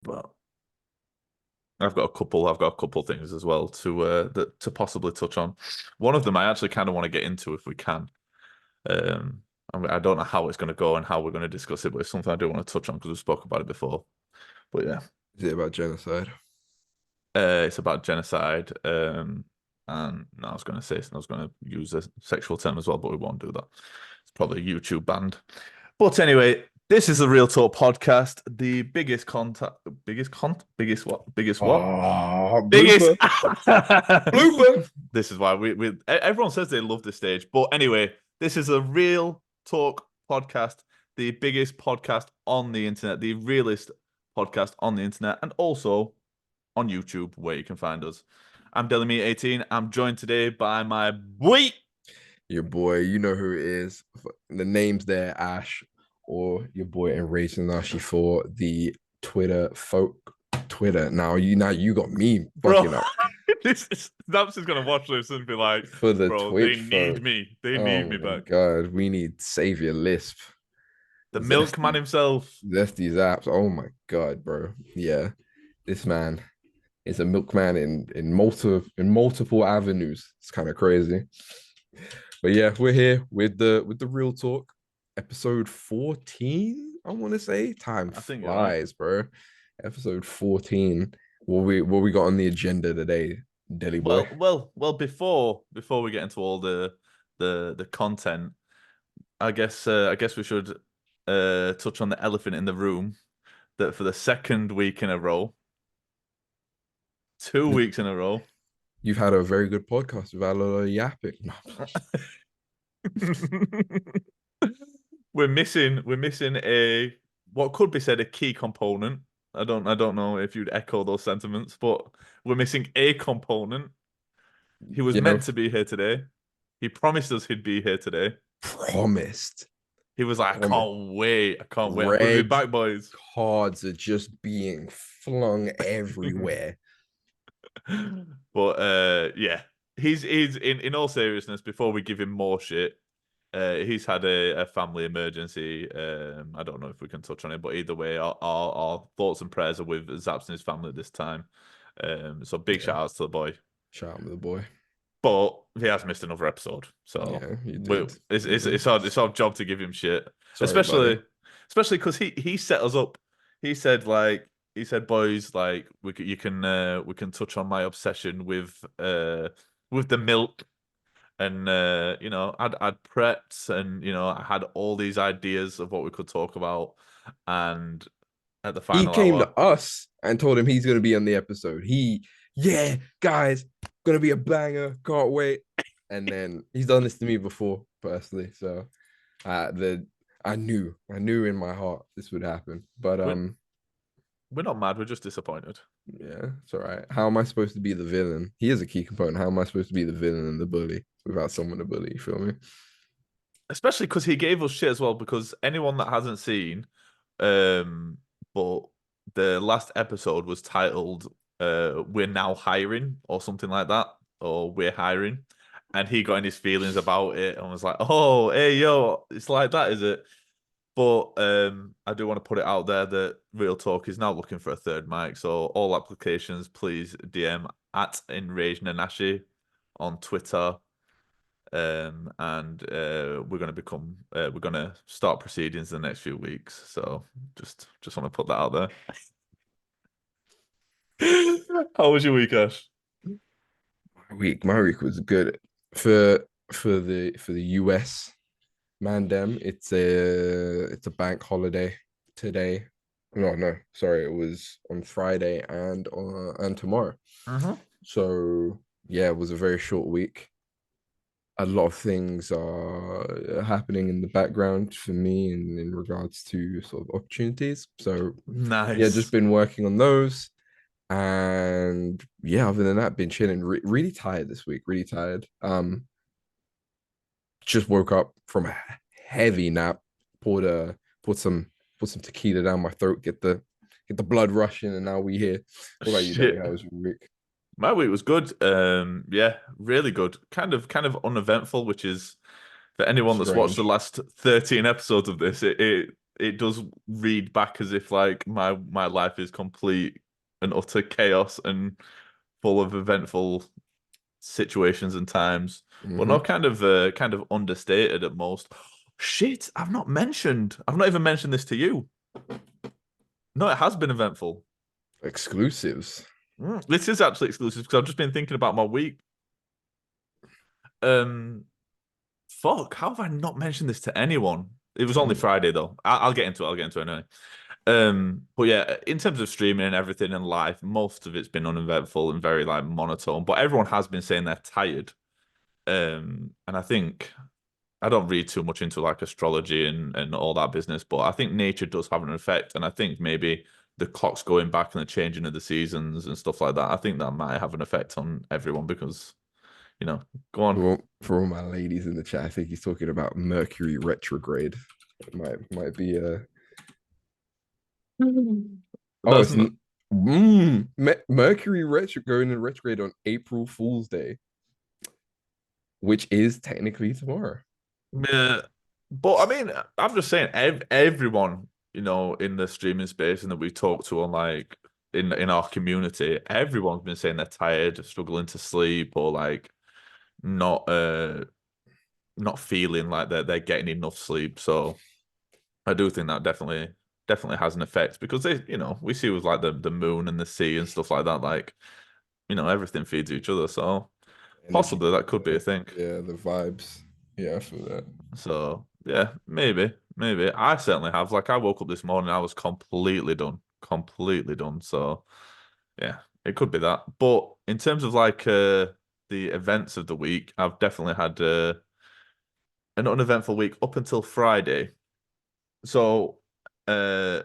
But I've got a couple things as well to possibly touch on. One of them I actually kind of want to get into if we can. I don't know how it's going to go and how we're going to discuss it, but it's something I do want to touch on because we spoke about it before. But yeah, Is it about genocide? it's about genocide. And no, I was going to use a sexual term as well, but we won't do that. It's probably YouTube banned. But anyway, this is the Real Talk podcast, the biggest what? Ah, Biggest. blooper, blooper. This is why we everyone says they love this stage. But anyway, this is a Real Talk podcast, the biggest podcast on the internet, the realest podcast on the internet, and also on YouTube where you can find us. I'm Delamy18. I'm joined today by my boy. Your boy, you know who it is. The name's there, Ash, or your boy ENRAGEDNANASHI for the Twitter folk. Twitter. Now you got me Bro, bucking up Zaps is gonna watch this and be like, for the bro, they Twitch need folk. me. They Oh need me my back. god, we need Savior Lisp. The milkman Zesty, himself. ZestyZaps. Oh my god, bro. Yeah, this man is a milkman in multiple avenues. It's kind of crazy. But yeah, we're here with the real talk, episode 14. I want to say time I think you're right. flies, bro. Episode 14. What we got on the agenda today, Delhi boy? Well. Before we get into all the content, I guess we should touch on the elephant in the room. That for the second week in a row, 2 weeks in a row. You've had a very good podcast without a lot of yapping. No. We're missing a what could be said a key component. I don't know if you'd echo those sentiments, but we're missing a component. He was Yeah, meant to be here today. He promised us he'd be here today. promised. He was like, I Promised. can't wait. I can't wait. I'm gonna be Red back, boys. cards are just being flung everywhere. But yeah. He's in all seriousness, before we give him more shit, he's had a family emergency. I don't know if we can touch on it, but either way, our thoughts and prayers are with Zaps and his family this time. So big Yeah, shout outs to the boy. shout out to the boy. But he has missed another episode, so Yeah, you we did. it's You it's did. it's our job to give him shit, Sorry, buddy. especially because he set us up. He said, boys, like we can touch on my obsession with the milk, and I'd prepped, and I had all these ideas of what we could talk about, and at the He final came hour. to us and told him he's gonna be on the episode. Yeah, guys, gonna be a banger. Can't wait. And then he's done this to me before personally, so the I knew in my heart this would happen. But we're, we're not mad, we're just disappointed. yeah, it's all right. How am I supposed to be the villain? He is a key component. How am I supposed to be the villain and the bully without someone to bully? You feel me? Especially because he gave us shit as well. Because anyone that hasn't seen, um, but the last episode was titled "We're Now Hiring" or something like that, or "We're Hiring," and he got in his feelings about it and was like, "Oh, hey, yo, it's like that, is it?" But I do want to put it out there that Real Talk is now looking for a third mic. So all applications, please DM at ENRAGEDNANASHI on Twitter. And we're gonna start proceedings in the next few weeks. So just want to put that out there. How was your week, Ash? My week was good for the US. Man, them, it's a bank holiday today. No, sorry, it was on Friday and tomorrow. Mm-hmm. So yeah, it was a very short week. A lot of things are happening in the background for me in regards to sort of opportunities. So yeah, just Nice. been working on those. And yeah, other than that, been chilling. Really tired this week. Really tired. Just woke up from a heavy nap. Poured a put some put some tequila down my throat. Get the blood rushing, and now we here. What about you, Daddy? Shit. How was your week? My week was good. Yeah, really good. Kind of uneventful, which is for anyone that's watched the Strange. last 13 episodes of this, it it does read back as if like my life is complete and utter chaos and full of eventful situations and times, but Hmm. not kind of understated at most. Shit, I've not even mentioned this to you. No, it has been eventful. Exclusives. This is actually exclusive because I've just been thinking about my week. Um, Fuck, how have I not mentioned this to anyone? It was only Mm. Friday though. I'll get into it. I'll get into it anyway. But yeah, in terms of streaming and everything in life, most of it's been uneventful and very like monotone. But everyone has been saying they're tired. And I think I don't read too much into like astrology and all that business, but I think nature does have an effect, and I think maybe the clocks going back and the changing of the seasons and stuff like that. I think that might have an effect on everyone because go on. For all my ladies in the chat, I think he's talking about Mercury retrograde. It might be oh, That's not, Mercury retro going in retrograde on April Fool's Day, which is technically tomorrow. yeah, but I mean, I'm just saying, everyone in the streaming space and that we talk to on like in our community, everyone's been saying they're tired, struggling to sleep, or like not not feeling like they're getting enough sleep. So I do think that definitely has an effect because we see with like the moon and the sea and stuff like that, like everything feeds each other. So Energy, possibly that could be a thing. yeah, the vibes. Yeah, I feel that. So yeah, maybe I certainly have. Like I woke up this morning, I was completely done. So yeah, it could be that. But in terms of like the events of the week, I've definitely had an uneventful week up until Friday. So uh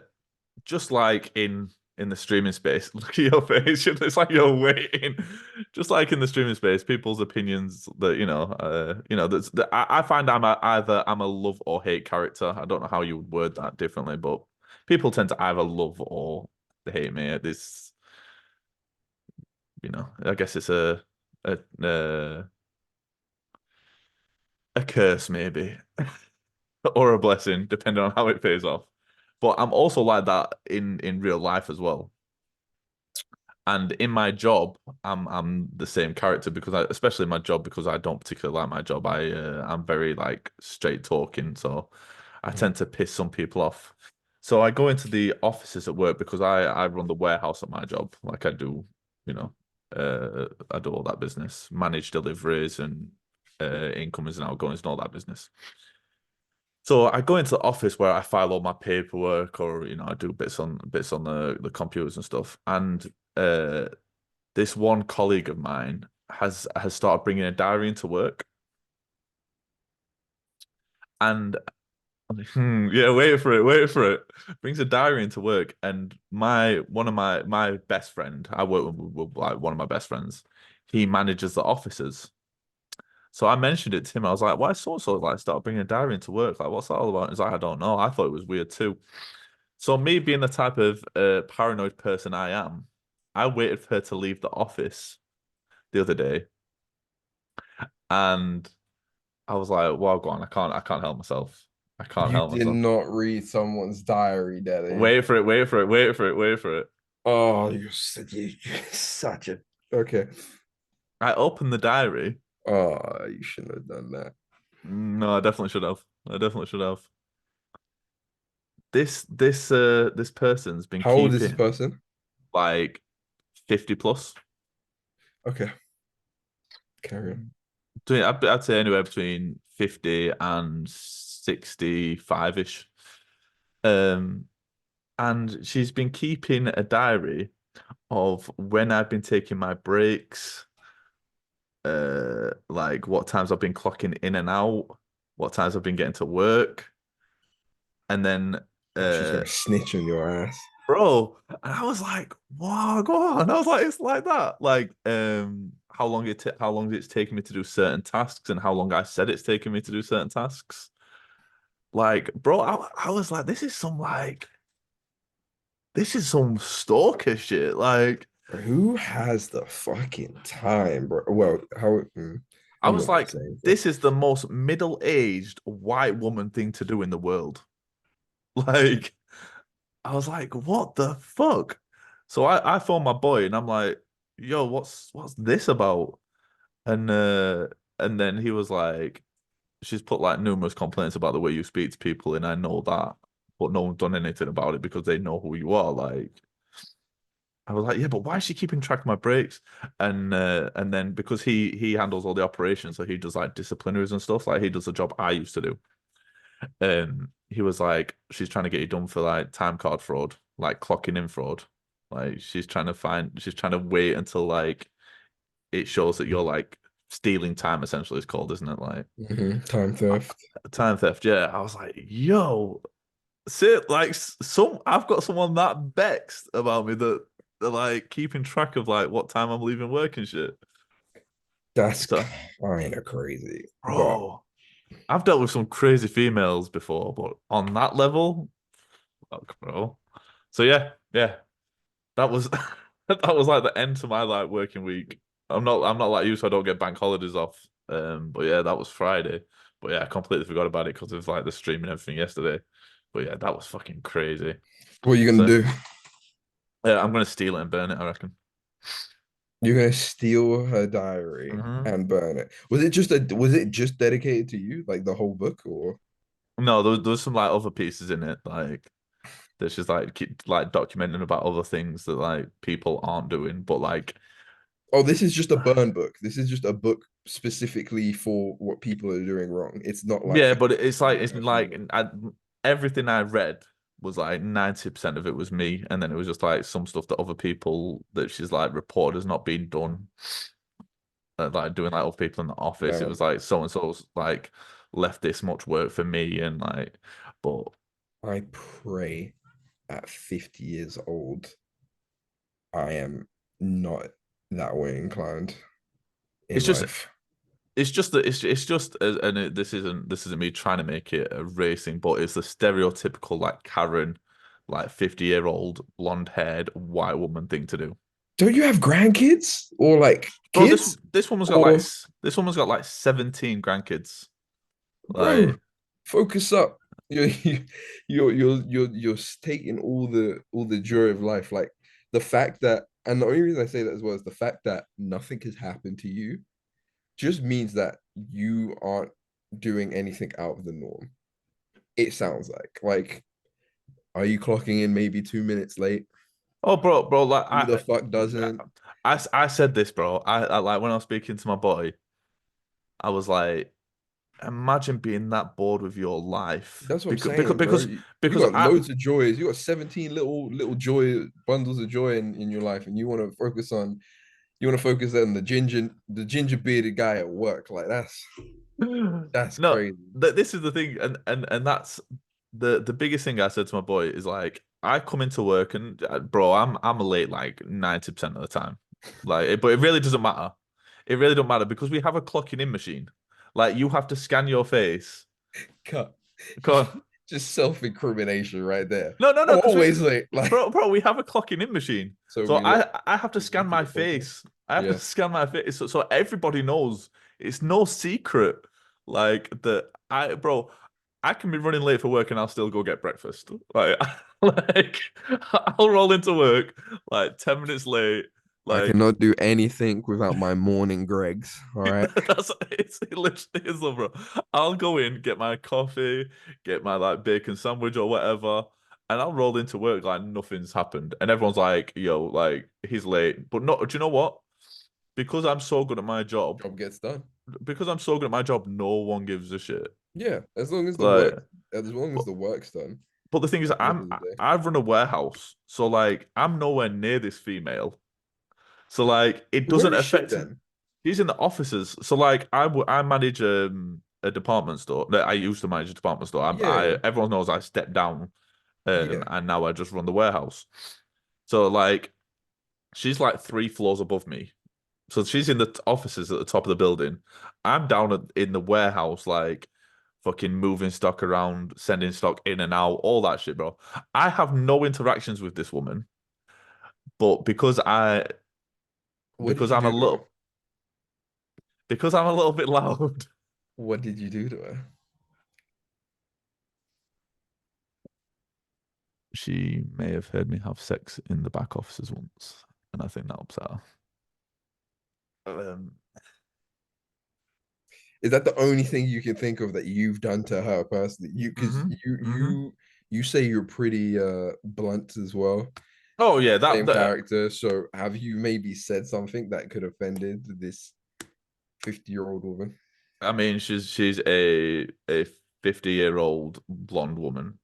just like in the streaming space, look at your face. It's like you're waiting. Just like in the streaming space, people's opinions that that I find either I'm a love or hate character. I don't know how you would word that differently, but people tend to either love or hate me. This, I guess it's a uh, a curse maybe or a blessing, depending on how it pays off. But I'm also like that in real life as well. And in my job, I'm the same character because especially in my job, because I don't particularly like my job. I'm very like straight talking, so I Mhm. tend to piss some people off. So I go into the offices at work because I run the warehouse at my job. Like I do, you know, I do all that business, manage deliveries and incomings and outgoings and all that business. So I go into the office where I file all my paperwork, or I do bits on the computers and stuff. And this one colleague of mine has started bringing a diary into work, and yeah, wait for it. Brings a diary into work, and one of my best friend, I work with like one of my best friends. He manages the offices. So I mentioned it to him. I was like, "Why so and so like start bringing a diary into work? Like, what's that all about?" He's like, "I don't know. I thought it was weird too." So me being the type of paranoid person I am, I waited for her to leave the office the other day, and I was like, "Well, go on. I can't help myself. I can't You help did myself. not read someone's diary, Daddy. Wait for it. Wait for it. Wait for it. Wait for it." Oh, you're such a okay. I opened the diary. Oh, you shouldn't have done that. No, I definitely should have. I definitely should have. This person's been How old is this keeping person? like 50 plus. Okay, carry on. I'd say anywhere between 50 and 65-ish. Um, and she's been keeping a diary of when I've been taking my breaks, like what times I've been clocking in and out, what times I've been getting to work, and then Oh, she's uh gonna snitch on your ass. bro, and I was like, wow, go on. I was like, it's like that. Like, how long it's taking me to do certain tasks and how long I said it's taking me to do certain tasks. Like, bro, I was like, this is some stalker shit. Like, Who has the fucking time, bro? Well, I I'm was not gonna like, say anything. this is the most middle-aged white woman thing to do in the world. Like, I was like, what the fuck? So I phoned my boy and I'm like, yo, what's this about? And uh and then he was like, she's put like numerous complaints about the way you speak to people, and I know that, but no one's done anything about it because they know who you are. Like, I was like, yeah, but why is she keeping track of my breaks? And then because he handles all the operations, so he does like disciplinaries and stuff. Like he does the job I used to do. He was like, she's trying to get you done for like time card fraud, like clocking in fraud. Like she's trying to wait until like it shows that you're like stealing time. Essentially, it's called, isn't it? Like Time theft. time theft. Yeah, I was like, yo, sit like some. I've got someone that vexed about me that they're like keeping track of like what time I'm leaving work and shit. That's So, kind of crazy. But bro, I've dealt with some crazy females before, but on that level, fuck, bro. So yeah, that was that was like the end to my like working week. I'm not like you, so I don't get bank holidays off. But yeah, that was Friday. But yeah, I completely forgot about it because of like the stream and everything yesterday. But yeah, that was fucking crazy. what are you gonna So do? yeah, I'm gonna steal it and burn it, I reckon. You're gonna steal her diary Hmm. and burn it. Was it just dedicated to you, like the whole book, or No, there was some like other pieces in it, like that's just like keep like documenting about other things that like people aren't doing, but like oh, this is just a burn book. This is just a book specifically for what people are doing wrong. It's not like yeah, for but it's her like female. everything I read was like 90% of it was me, and then it was just like some stuff that other people that she's like reported has not been done, like doing like other people in the office. It Man, was like so and so's like left this much work for me, and like, but I pray at 50 years old, I am not that way inclined in it's just life. this isn't me trying to make it a racing, but it's the stereotypical like Karen, like 50-year-old blonde haired white woman thing to do. Don't you have grandkids or like Bro, this kids? this woman's got like Or, this woman's got like 17 grandkids. bro, Like, focus up. You're you're taking all the joy of life. Like the fact that, and the only reason I say that as well is the fact that nothing has happened to you just means that you aren't doing anything out of the norm. It sounds like, are you clocking in maybe 2 minutes late? oh, bro, like Who the fuck doesn't? I said this, bro. I like when I was speaking to my boy, I was like, imagine being that bored with your life That's what I'm because because saying, bro. because You because got I loads of joys. You got 17 little joy bundles of joy in your life, and you want to focus on the ginger bearded guy at work. Like that's no, crazy. this is the thing, and that's the biggest thing I said to my boy is like I come into work and bro, I'm late like 90% of the time, like but it really doesn't matter. It really don't matter because we have a clocking in machine. Like you have to scan your face. Cut. Go on. Just self-incrimination right there. No, no, I'm no, because always late. Like bro, we have a clocking in machine. so So we what I have to we scan keep my it focused. face. I have to Yeah. scan my face so everybody knows. It's no secret. Like that bro, I can be running late for work and I'll still go get breakfast. Like like I'll roll into work like 10 minutes late. I Like cannot do anything without my morning Gregs. All right. it literally is though, bro. I'll go in, get my coffee, get my like bacon sandwich or whatever, and I'll roll into work like nothing's happened. And everyone's like, yo, like he's late. But no, do you know what? Because I'm so good at my job, Job gets done. no one gives a shit. Yeah, Like, as long as but the work's done but the thing is, at the end of the day. I run a warehouse, so like I'm nowhere near this female. So like it Where doesn't is she affect. then? She's in the offices. So like I manage a department store. That I used to manage a department store. I Yeah, everyone knows I stepped down, yeah. and now I just run the warehouse. So like she's like 3 floors above me. So she's in the offices at the top of the building. I'm down in the warehouse, like fucking moving stock around, sending stock in and out, all that shit, bro. I have no interactions with this woman, but What did because you I'm a do to her? little bit loud. What did you do to her? She may have heard me have sex in the back offices once, and I think that upset her. Is that the only thing you can think of that you've done to her personally? You because Hmm. Hmm. you say you're pretty blunt as well. Oh yeah, Same that character. So have you maybe said something that could have offended this 50-year-old woman? I mean, she's a 50-year-old blonde woman,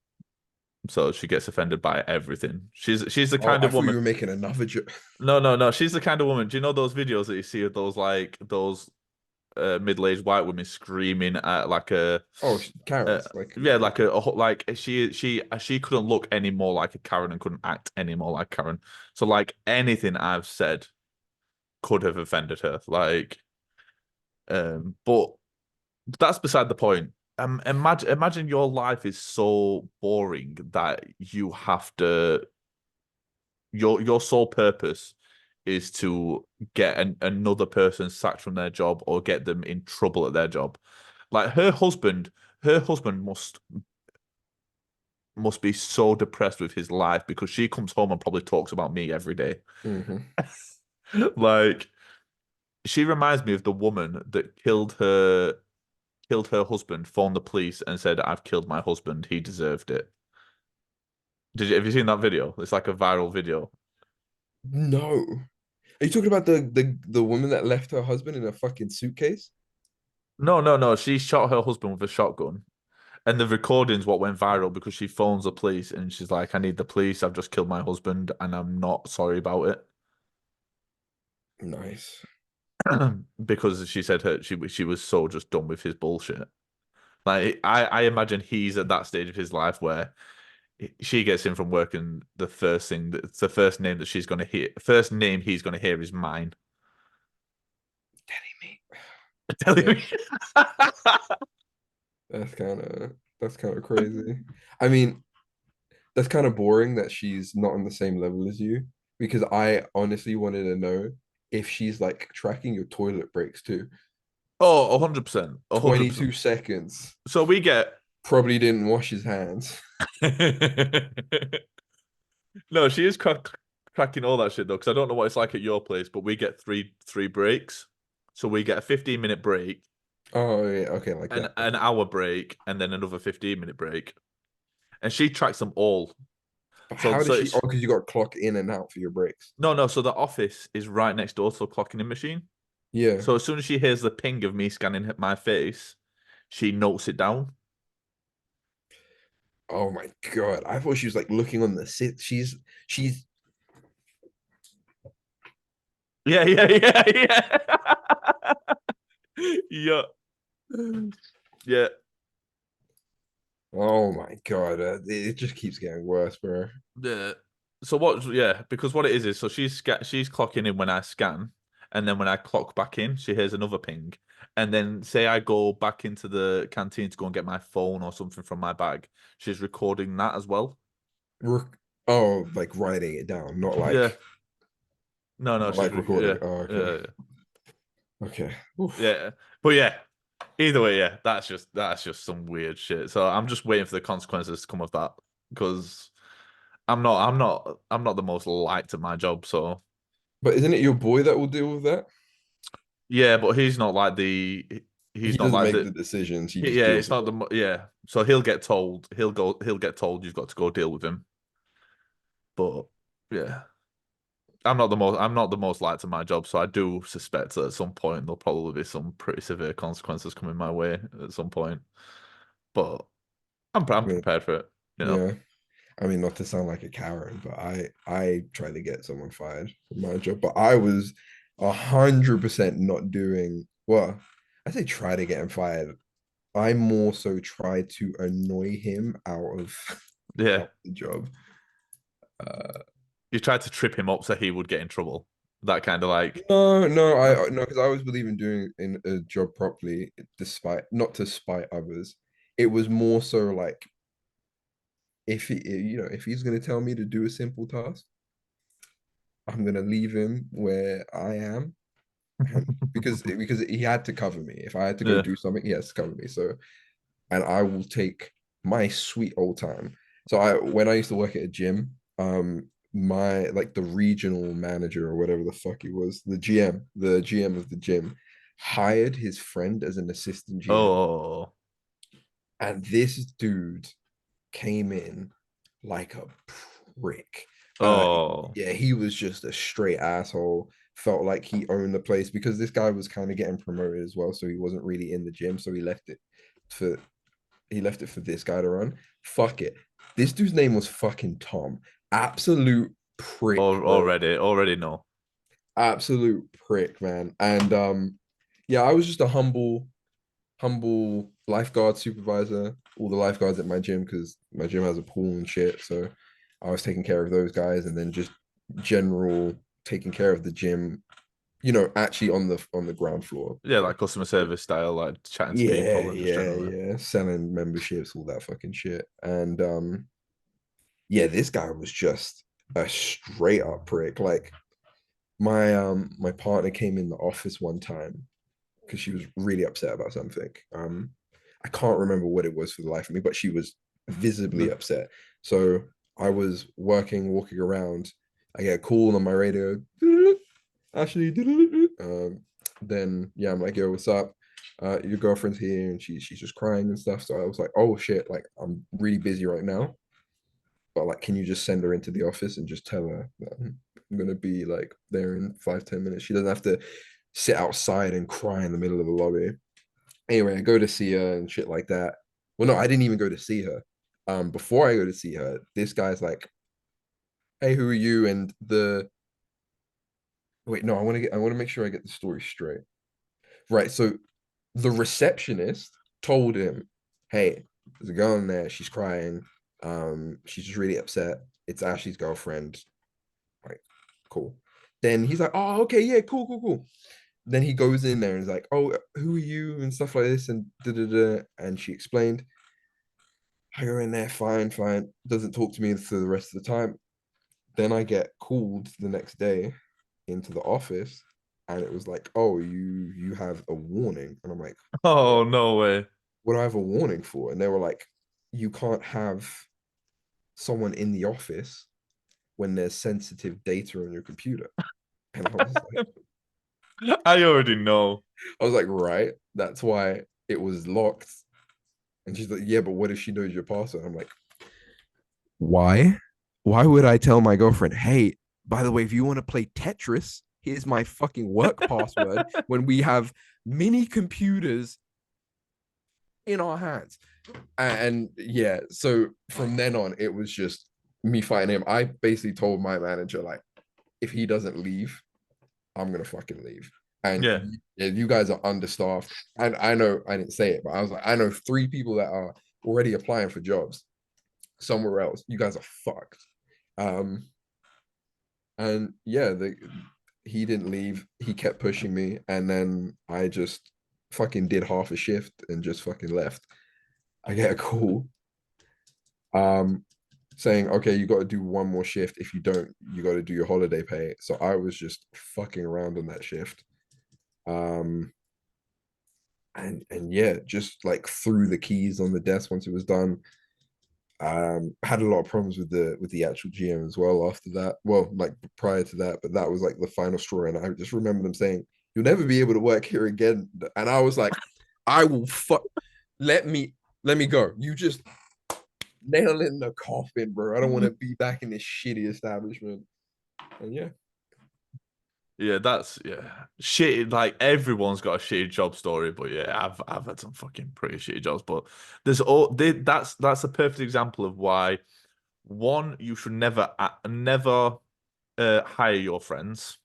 so she gets offended by everything. She's the Oh, kind I of thought you woman. were making another joke. No, no, no. She's the kind of woman. Do you know those videos that you see of those those middle-aged white women screaming at like Oh, uh, Karens, like yeah, like she couldn't look any more like a Karen and couldn't act any more like Karen. So like anything I've said could have offended her. But that's beside the point. Imagine your life is so boring that you have to your sole purpose is to get another person sacked from their job or get them in trouble at their job. Like her husband must be so depressed with his life because she comes home and probably talks about me every day. hmm Like she reminds me of the woman that killed her husband, phoned the police and said, "I've killed my husband. He deserved it." Have you seen that video? It's like a viral video. No. Are you talking about the woman that left her husband in a fucking suitcase? No, no, no. She shot her husband with a shotgun. And the recording's what went viral because she phones the police and she's like, I need the police. I've just killed my husband and I'm not sorry about it. Nice. Because she said she was so just done with his bullshit. Like I imagine he's at that stage of his life where she gets in from work and the first name that she's gonna hear, first name he's gonna hear is mine. Daddy me. Telling Yeah, me. that's kind of crazy. I mean, that's kind of boring that she's not on the same level as you because I honestly wanted to know if she's like tracking your toilet breaks too. Oh, 100%. 100%. 22 seconds. So we get Probably didn't wash his hands. no, she is cracking all that shit though, because I don't know what it's like at your place, but we get three breaks. So we get a 15-minute break, Oh yeah, okay, like that. an Okay. hour break, and then another 15-minute break. And she tracks them all. But So how does so she? Oh, it's because you got to clock in and out for your breaks. no, no, so the office is right next door to the clocking in machine. Yeah. So as soon as she hears the ping of me scanning my face, she notes it down. Oh my God. I thought she was like looking on the sit. She's Yeah, yeah, yeah, yeah. Yeah. Yeah. oh my God. It just keeps getting worse, bro. Yeah. So what? Yeah, because what it is so she's clocking in when I scan, and then when I clock back in, she hears another ping, and then say I go back into the canteen to go and get my phone or something from my bag, she's recording that as well. Rec- oh, like writing it down, Yeah. No, no, not like recording. yeah, Oh, okay. yeah, Okay. Oof. yeah. But yeah, either way, yeah, that's just some weird shit. So I'm just waiting for the consequences to come of that because I'm not the most liked at my job, so. But isn't it your boy that will deal with that? Yeah, but He he's not doesn't like make the the decisions. He just yeah, deals it's with not it. yeah. So he'll get told you've got to go deal with him. But yeah, I'm not the most liked at my job, so I do suspect that at some point there'll probably be some pretty severe consequences coming my way at some point. But I I'm mean, prepared for it, you know. yeah. I mean, not to sound like a Karen, but I tried to get someone fired from my job, but I was 100% not doing well. I say try to get him fired. I more so tried to annoy him Yeah. out of the job. Uh, You tried to trip him up so he would get in trouble. That kind of like no, no. no, because I always believe in doing in a job properly, despite not to spite others. It was more so like if if he's gonna tell me to do a simple task, I'm gonna leave him where I am because he had to cover me. If I had to go Yeah. do something, he has to cover me. So, and I will take my sweet old time. So when I used to work at a gym, my like the regional manager or whatever the fuck he was, the GM of the gym, hired his friend as an assistant GM. Oh, And this dude came in like a prick. Uh, oh, yeah, he was just a straight asshole. Felt like he owned the place because this guy was kind of getting promoted as well, so he wasn't really in the gym, so for he left it for this guy to run. Fuck it. This dude's name was fucking Tom. Absolute prick, bro. already no. Absolute prick, man. And yeah, I was just a humble lifeguard supervisor, all the lifeguards at my gym because my gym has a pool and shit. So I was taking care of those guys and then just general taking care of the gym, actually on the ground floor. Yeah, like customer service style, like chatting to Yeah, people and just yeah, generally. yeah. Selling memberships, all that fucking shit. And yeah, this guy was just a straight up prick. Like my partner came in the office one time because she was really upset about something. I can't remember what it was for the life of me, but she was visibly upset. So I was walking around. I get a call on my radio. Ashley. Then yeah, I'm like, yo, what's up? Your girlfriend's here, and she's just crying and stuff. So I was like, oh shit, like I'm really busy right now, but like, can you just send her into the office and just tell her that I'm gonna be like there in 5-10 minutes? She doesn't have to sit outside and cry in the middle of the lobby. Anyway, I go to see her and shit like that. Well, no, I didn't even go to see her. Before I go to see her, this guy's like, "Hey, who are you?" And the wait, no, I want to make sure I get the story straight. Right, so the receptionist told him, "Hey, there's a girl in there. She's crying. She's just really upset. It's Ashley's girlfriend. Like, cool." Then he's like, "Oh, okay, yeah, cool, cool, cool." Then he goes in there and is like, "Oh, who are you?" and stuff like this, and da da da. And she explained. I go in there, fine, fine. Doesn't talk to me for the rest of the time. Then I get called the next day into the office, and it was like, "Oh, you have a warning," and I'm like, Oh, no way. "What do I have a warning for?" And they were like, "You can't have someone in the office when there's sensitive data on your computer." And I already know. I was like, right, that's why it was locked. And she's like, yeah, but what if she knows your password? I'm like, why? Why would I tell my girlfriend, hey, by the way, if you want to play Tetris, here's my fucking work password when we have mini computers in our hands? And yeah, so from then on, it was just me fighting him. I basically told my manager, like, if he doesn't leave, I'm gonna fucking leave. And Yeah. yeah, you guys are understaffed. And I know I didn't say it, but I was like, I know 3 people that are already applying for jobs somewhere else. You guys are fucked. Um, and yeah, he didn't leave. He kept pushing me, and then I just fucking did half a shift and just fucking left. I get a call, um, saying, "Okay, you got to do one more shift. If you don't, you got to do your holiday pay." So I was just fucking around on that shift. Um, and yeah, just like threw the keys on the desk once it was done. Had a lot of problems with the actual GM as well after that. Well, like prior to that, but that was like the final straw. And I just remember them saying, "You'll never be able to work here again." And I was like, "I will fuck. Let me let me go. You just nail in the coffin, bro. I don't want to be back in this shitty establishment." And yeah, Yeah, that's yeah. Shit, like everyone's got a shitty job story, but yeah, I've had some fucking pretty shitty jobs. But that's a perfect example of why one, you should never hire your friends.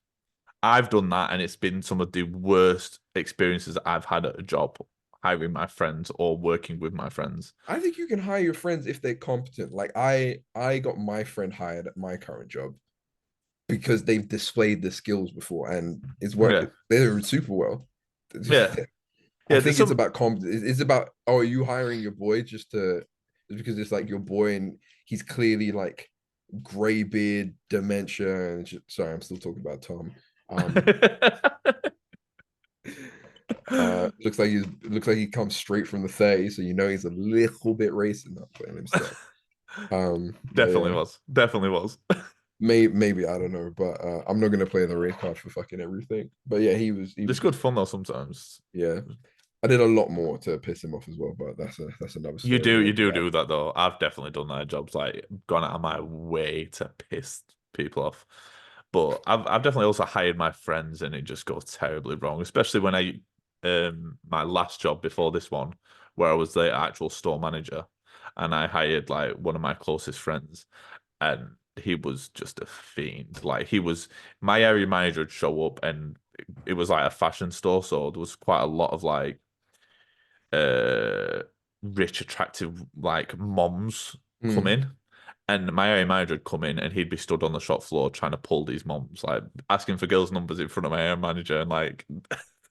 I've done that, and it's been some of the worst experiences I've had at a job, hiring my friends or working with my friends. I think you can hire your friends if they're competent. Like I got my friend hired at my current job because they've displayed the skills before and it's worked. Yeah, They're doing super well. yeah, I yeah. There's think it's some. about it's about, oh, are you hiring your boy just because it's like your boy and he's clearly like gray beard, dementia, and sorry, I'm still talking about Tom. Um, looks like he comes straight from the 30s, so you know he's a little bit racist. Not playing himself. But Definitely yeah, was. Definitely was. maybe I don't know, but I'm not gonna play the race card for fucking everything. But yeah, he was It's good just fun though sometimes. yeah. I did a lot more to piss him off as well, but that's another story. We You won't do do that. do that though. I've definitely done that at jobs, like gone out of my way to piss people off. But I've definitely also hired my friends, and it just goes terribly wrong. Especially when I my last job before this one, where I was the actual store manager, and I hired like one of my closest friends, and he was just a fiend. Like he was my area manager would show up, and it was like a fashion store, so there was quite a lot of like uh rich, attractive like moms come Mm. in. And my area manager would come in and he'd be stood on the shop floor trying to pull these moms, like asking for girls' numbers in front of my area manager. And like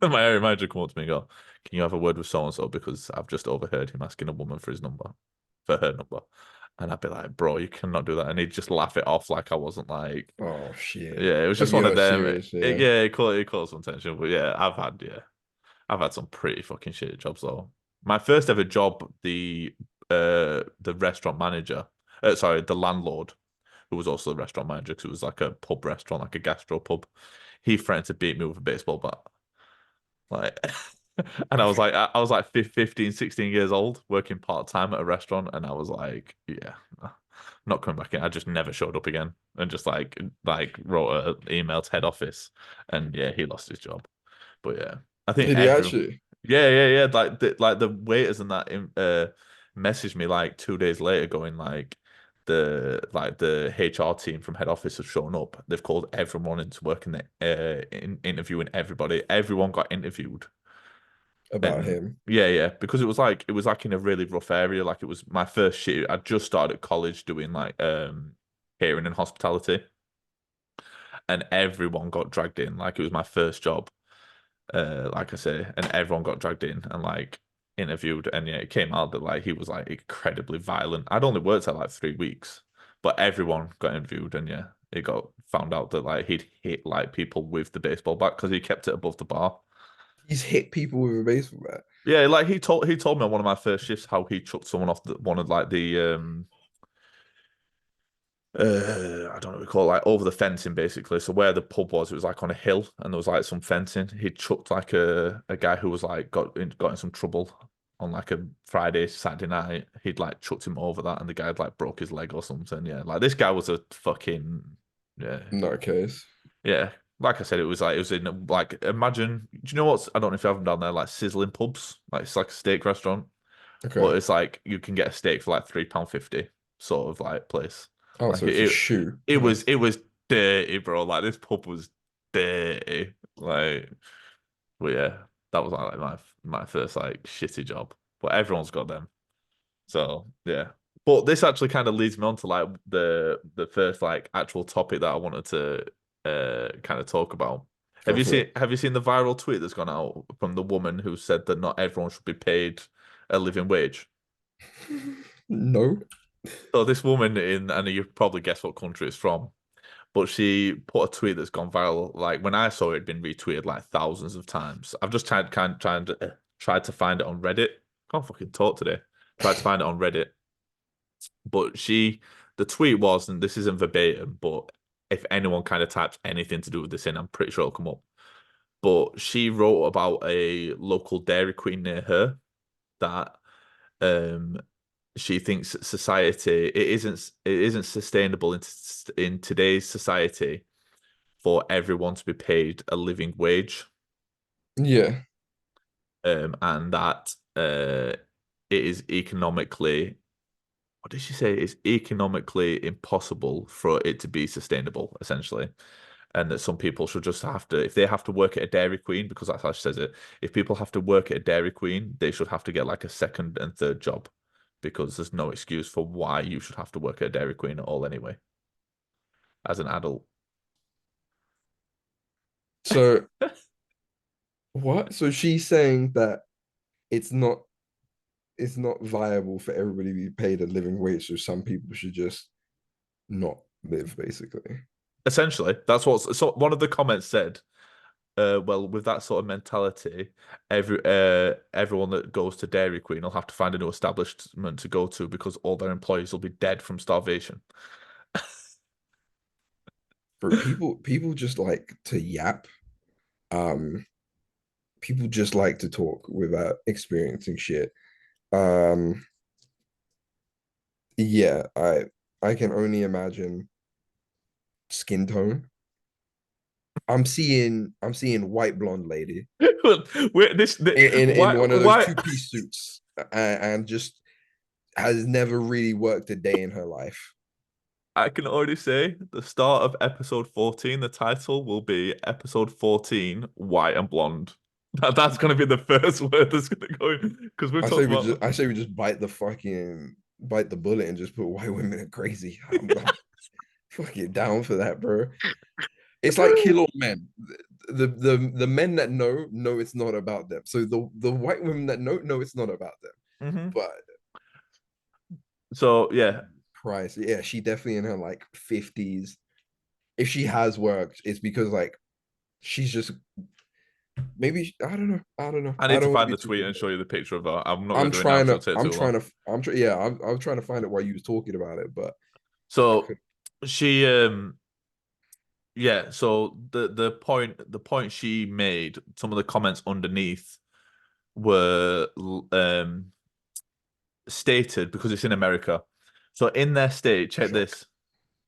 my area manager would come up to me and go, "Can you have a word with so and so? Because I've just overheard him asking a woman for his number, for her number." And I'd be like, "Bro, you cannot do that." And he'd just laugh it off like I wasn't like, Oh shit. yeah, it was Like just one of you're them. serious, yeah. Yeah, it caused some tension. But yeah, I've had some pretty fucking shit jobs though. My first ever job, the restaurant manager, sorry, the landlord, who was also the restaurant manager because it was like a pub restaurant, like a gastro pub. He threatened to beat me with a baseball bat. Like, and I was like 15, 16 years old, working part time at a restaurant, and I was like, yeah, I'm not coming back in. I just never showed up again, and just like wrote an email to head office, and yeah, he lost his job. But yeah, I think Did he every actually? yeah. Like the waiters and that messaged me like 2 days later, going like the HR team from head office have shown up. They've called everyone into work and interviewing everybody. Everyone got interviewed, About and him. yeah, because it was like in a really rough area. Like it was my first shit. I just started at college doing like catering and hospitality, and everyone got dragged in. Like it was my first job, like I say, and everyone got dragged in and like interviewed, and yeah, it came out that like he was like incredibly violent. I'd only worked there like 3 weeks, but everyone got interviewed, and yeah, it got found out that like he'd hit like people with the baseball bat because he kept it above the bar. He's hit people with a baseball bat. Yeah, like he told me on one of my first shifts how he chucked someone off one of like the I don't know what we call it, like over the fencing basically. So where the pub was, it was like on a hill and there was like some fencing. He chucked like a guy who was like got in some trouble on like a Friday, Saturday night. He'd like chucked him over that and the guy had like broke his leg or something. Yeah. Like this guy was a fucking yeah. No case. Yeah. Like I said, it was in like imagine, do you know what's I don't know if you have them down there, like sizzling pubs? Like it's like a steak restaurant. Okay. But it's like you can get a steak for like £3.50 sort of like place. Oh, Like so it's a shoe. Nice. it was dirty, bro. Like this pub was dirty. Like, but yeah, that was like my first like shitty job. But everyone's got them. So yeah. But this actually kind of leads me on to like the first like actual topic that I wanted to kind of talk about. Go for it. Have you seen the viral tweet that's gone out from the woman who said that not everyone should be paid a living wage? No. So this woman in, and you probably guess what country it's from, but she put a tweet that's gone viral. Like when I saw it, it'd been retweeted like thousands of times. I've just tried to find it on Reddit. Can't fucking talk today. Tried to find it on Reddit, but the tweet was, and this isn't verbatim, but if anyone kind of types anything to do with this in, I'm pretty sure it'll come up. But she wrote about a local Dairy Queen near her that um she thinks society it isn't sustainable in today's society for everyone to be paid a living wage, Yeah. and that it is economically what did she say? It's economically impossible for it to be sustainable, essentially. And that some people should just have to, if they have to work at a Dairy Queen, because that's how she says it, if people have to work at a Dairy Queen, they should have to get like a second and third job because there's no excuse for why you should have to work at a Dairy Queen at all anyway, as an adult. So what? So she's saying that it's not it's not viable for everybody to be paid a living wage, so some people should just not live, basically. Essentially, that's what so one of the comments said. well, with that sort of mentality, everyone that goes to Dairy Queen will have to find a new establishment to go to because all their employees will be dead from starvation. For people just like to yap. Um, People just like to talk without experiencing shit. Um, yeah, I can only imagine skin tone. I'm seeing white blonde lady Wait, in one of those why? two-piece suits and just has never really worked a day in her life. I can already say the start of episode 14, the title will be episode 14, White and Blonde. That's going to be the first word that's going to go in because we've talked about. I say we just bite the bullet and just put white women are crazy. I'm fucking down for that, bro. It's like kill all men. The men that know it's not about them. So the white women that know it's not about them. Mhm. But So yeah, Christ, yeah, she definitely in her like 50s. If she has worked, it's because like she's just maybe I don't know. I I need to don't want to find be the too tweet and show dramatic. you the picture of her. I'm not going to do it now because it'll take too long. Yeah, I'm trying to find it while you was talking about it, but I So could. she yeah, so the point she made, some of the comments underneath were stated because it's in America. So in their state, check Shock. this,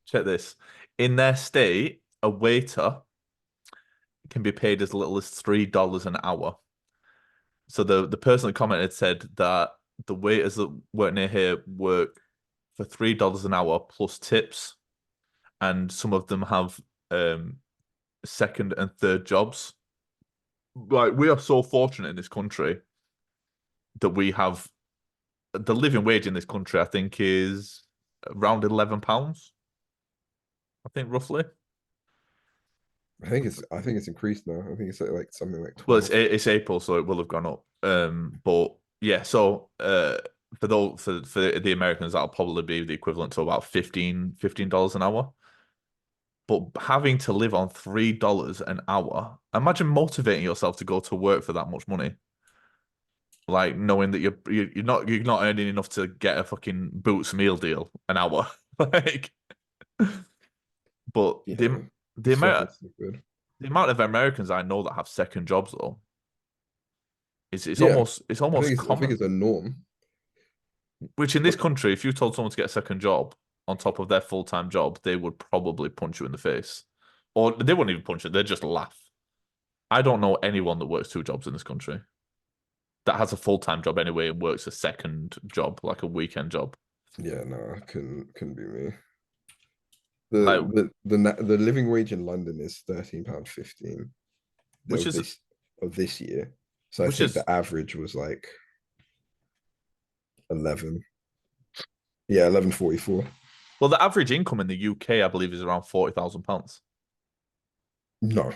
check this. In their state, a waiter can be paid as little as $3 an hour. So the person that commented said that the waiters that work near here work for $3 an hour plus tips, and some of them have second and third jobs. Like we are so fortunate in this country that we have the living wage in this country, I think, is around £11, I think roughly. I think it's increased now. I think it's like something like Well, 12. it's April, so it will have gone up. But yeah, so for those for the Americans, that'll probably be the equivalent to about $15 an hour. But having to live on $3 an hour, imagine motivating yourself to go to work for that much money. Like knowing that you're not earning enough to get a fucking Boots meal deal an hour. Like, but Yeah, the it's amount fucking stupid. the amount of Americans I know that have second jobs though is Yeah, it's almost I think common. it's a norm. Which in this But country, if you told someone to get a second job on top of their full-time job, they would probably punch you in the face. Or they wouldn't even punch you, they'd just laugh. I don't know anyone that works two jobs in this country that has a full-time job anyway and works a second job, like a weekend job. yeah, no, couldn't be me. Like, The living wage in London is £13.15 which of is this year. So I which think is the average was like 11. Yeah, 11.44. well, the average income in the UK, I believe, is around £40,000. No,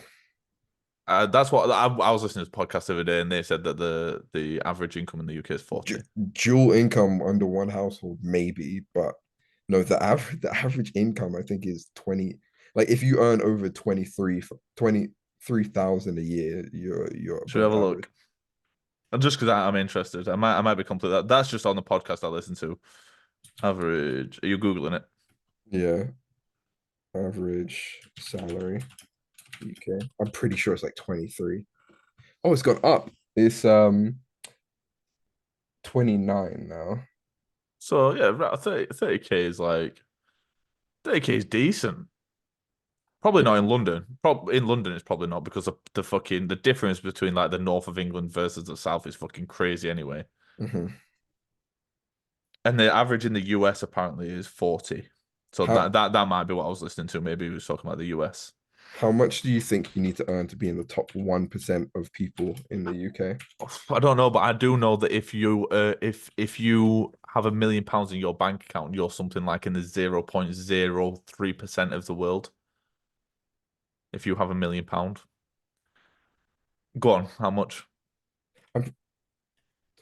That's what I was listening to a podcast the other day, and they said that the average income in the UK is 40. dual income under one household, maybe, but no, the average income I think is 20. Like if you earn over 23,000 a year, you're Should we above have a average. look? And just because I'm interested, I might be complete. That's just on the podcast I listen to. Average. Are you googling it? Yeah, average salary UK. I'm pretty sure it's like 23. Oh, it's gone up. It's 29 now. So yeah, right, 30K is like 30K is decent. Probably not in London. In London, it's probably not because of the difference between like the north of England versus the south is fucking crazy anyway. Mhm. And the average in the US apparently is 40. So How that might be what I was listening to. Maybe he was talking about the US. how much do you think you need to earn to be in the top 1% of people in the UK? I don't know, but I do know that if you have £1 million in your bank account, you're something like in the 0.03% of the world. If you have £1 million, go on, how much? I'm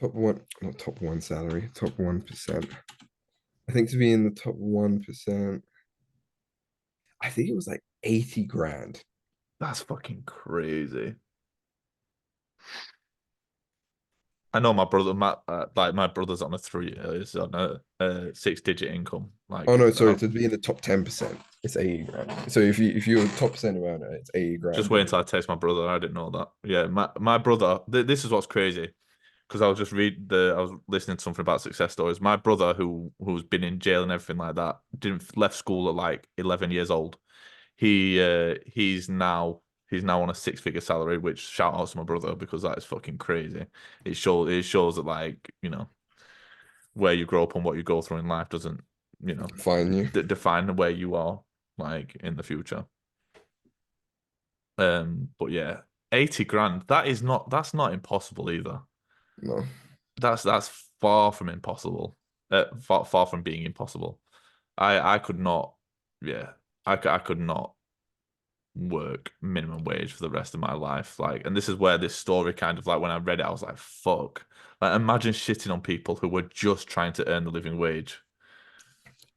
top one, not top one salary, top 1%. I think to be in the top 1%, I think it was like 80 grand. That's fucking crazy. I know my brother, like my brother's on a three, is on a 6-digit income. Oh Like, no, sorry, to be in the top 10%, it's 80 grand. So if you're a top percent earner, it's 80 just grand wait a until I text my brother. I didn't know that. Yeah, my brother. This is what's crazy because I was listening to something about success stories. My brother, who's been in jail and everything like that, didn't left school at like 11 years old. He's now on a 6-figure salary, which shout out to my brother because that is fucking crazy. It shows that like where you grow up and what you go through in life doesn't you know fine you. define where you are like in the future. But yeah, 80 grand. That's not impossible either. No, That's far from impossible. Far from being impossible. I could not. Yeah, I could not work minimum wage for the rest of my life. Like, and this is where this story kind of like when I read it, I was like, fuck. Like, imagine shitting on people who were just trying to earn the living wage.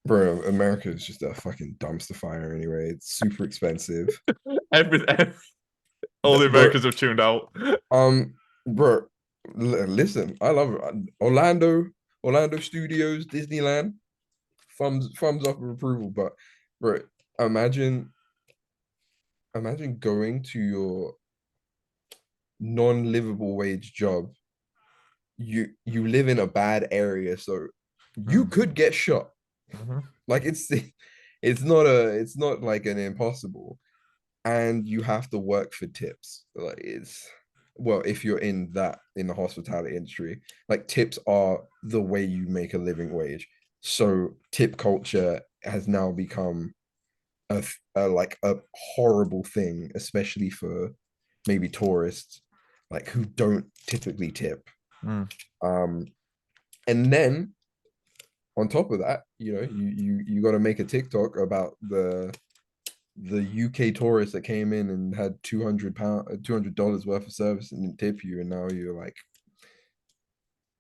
bro, America is just a fucking dumpster fire anyway. It's super expensive. Every all the Bro, Americans have tuned out. um, bro, listen, I love it. Orlando Studios, Disneyland, thumbs up of approval. But bro, imagine imagine going to your non-livable wage job. You live in a bad area, so you Mm. could get shot. Mhm. Like it's not like an impossible, and you have to work for tips. Like it's well, if you're in the hospitality industry, like tips are the way you make a living wage. So tip culture has now become a like a horrible thing, especially for maybe tourists, like who don't typically tip. Mm. Um, and then on top of that, you got to make a TikTok about the UK tourist that came in and had $200 worth of service and didn't tip you, and now you're like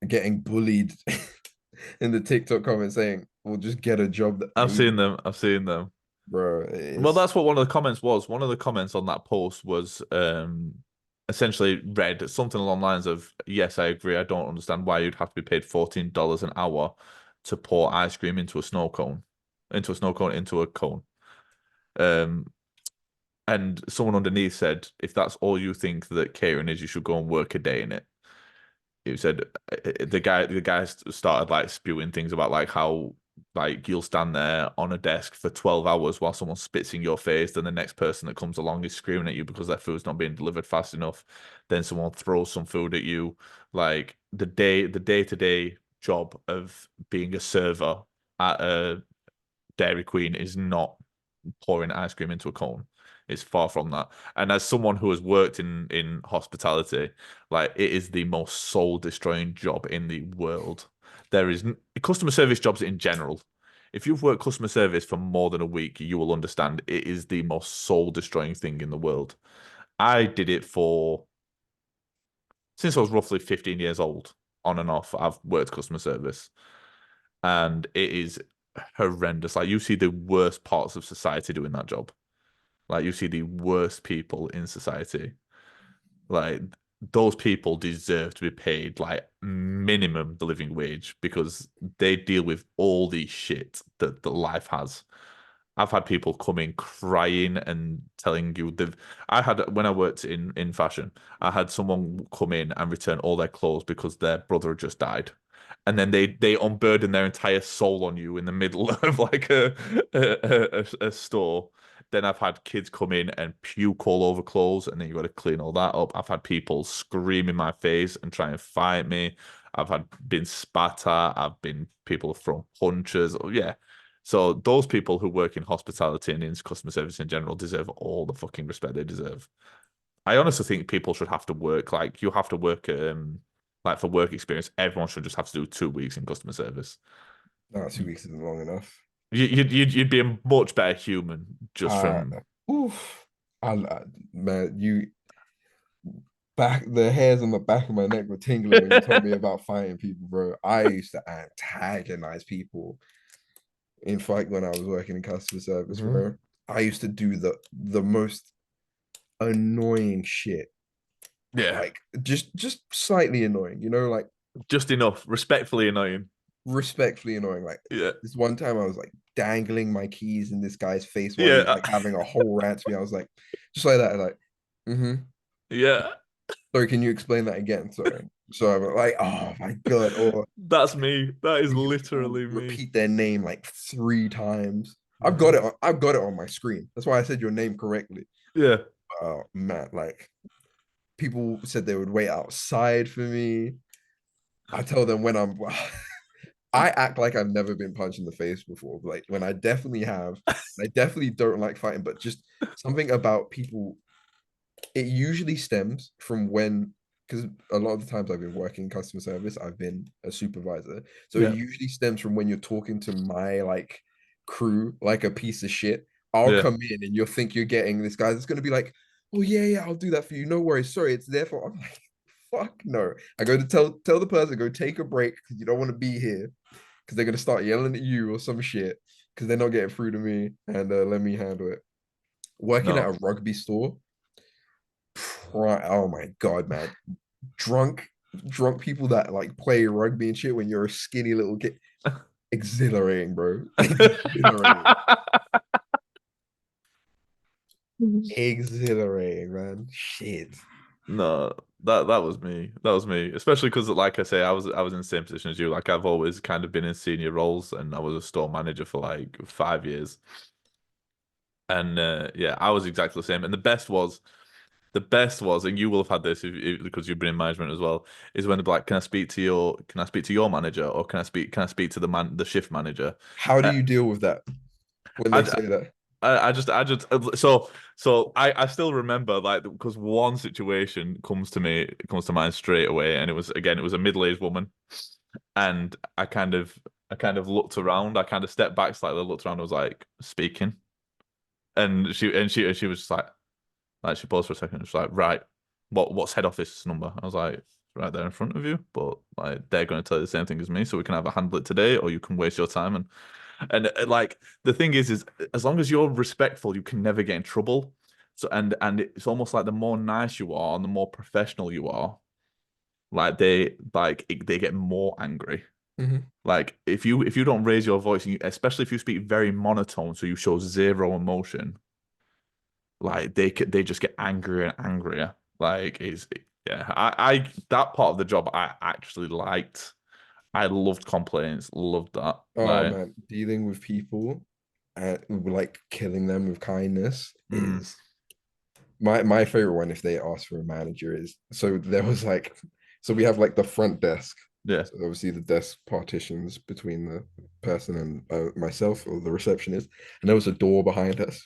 getting bullied in the TikTok comments saying, "Well, just get a job that I've pays seen you, them. I've seen them. bro." Well, It's that's what one of the comments was. One of the comments on that post was essentially read something along the lines of, "Yes, I agree. I don't understand why you'd have to be paid $14 an hour to pour ice cream into a cone." Um, and someone underneath said, "If that's all you think that catering is, you should go and work a day in it." He said the guy started like spewing things about like how like you'll stand there on a desk for 12 hours while someone spits in your face, then the next person that comes along is screaming at you because their food's not being delivered fast enough, then someone throws some food at you. Like the day-to-day job of being a server at a Dairy Queen is not pouring ice cream into a cone. It's far from that. And as someone who has worked in hospitality, like it is the most soul destroying job in the world. There is customer service jobs in general. If you've worked customer service for more than a week, you will understand it is the most soul destroying thing in the world. I did it for since I was roughly 15 years old, on and off. I've worked customer service, and it is horrendous. Like you see the worst parts of society doing that job. Like you see the worst people in society. Like those people deserve to be paid like minimum the living wage because they deal with all the shit that life has. I've had people come in crying and telling you they've. I had when I worked in fashion, I had someone come in and return all their clothes because their brother had just died, and then they unburden their entire soul on you in the middle of like a store. Then I've had kids come in and puke all over clothes, and then you got to clean all that up. I've had people scream in my face and try and fight me. I've had been spat at. I've been people have thrown punches. Oh, yeah. So those people who work in hospitality and in customer service in general deserve all the fucking respect they deserve. I honestly think people should have to work like you have to work like for work experience. Everyone should just have to do 2 weeks in customer service. no, 2 weeks isn't long enough. You'd be a much better human just Uh, from. oof, man, you back the hairs on the back of my neck were tingling when you told me about fighting people, bro. I used to antagonize people in fight when I was working in customer service, Mhm. bro. I used to do the most annoying shit. Yeah, like just slightly annoying, like just enough. Respectfully annoying. respectfully annoying. Like Yeah, this one time I was like dangling my keys in this guy's face while he yeah, was like having a whole rant to me. I was like, just like that, like, mm-hmm. yeah. Sorry, can you explain that again? Sorry. So I'm like, oh my God. Or That's me. That is people literally me. repeat their name like 3 times. Mhm. I've got it on my screen. That's why I said your name correctly. Yeah. Oh man, like people said they would wait outside for me. I tell them when I'm I act like I've never been punched in the face before. Like when I definitely have. I definitely don't like fighting, but just something about people, it usually stems from when, because a lot of the times I've been working customer service, I've been a supervisor. So it Yeah. usually stems from when you're talking to my like crew like a piece of shit. I'll Yeah. come in and you'll think you're getting this guy that's gonna be like, oh yeah, yeah, I'll do that for you. No worries. Sorry, it's there for. I'm like, fuck no. I go to tell the person, go take a break because you don't want to be here because they're gonna start yelling at you or some shit because they're not getting through to me and let me handle it. Working at No. a rugby store, oh my god, man, drunk drunk people that like play rugby and shit when you're a skinny little kid, exhilarating, bro. Exhilarating. Exhilarating, man. Shit. No, that was me. That was me. Especially because, like I say, I was in the same position as you. Like I've always kind of been in senior roles, and I was a store manager for like 5 years. And yeah, I was exactly the same. And the best was, and you will have had this because you've been in management as well, is when they're like, can I speak to your manager, or can I speak to the shift manager? How do Uh, you deal with that when they I, say that? I just so I still remember like because one situation comes to mind straight away, and it was a middle-aged woman, and I kind of looked around, I kind of stepped back slightly, looked around, and was like speaking, and she was just like she paused for a second, and she's like, right, what's head office number? I was like, right there in front of you, but like they're going to tell you the same thing as me, so we can either handle it today or you can waste your time. And like the thing is as long as you're respectful, you can never get in trouble. So and it's almost like the more nice you are and the more professional you are, they get more angry. Mhm. Like if you don't raise your voice, and especially if you speak very monotone, so you show zero emotion, like they just get angrier and angrier. Like it's yeah, I that part of the job I actually liked. I loved complaints, loved that. Oh Like, man, dealing with people and like killing them with kindness mm, is my favorite one. If they ask for a manager, is so there was like, so we have like the front desk. yeah. So obviously the desk partitions between the person and myself or the receptionist, and there was a door behind us.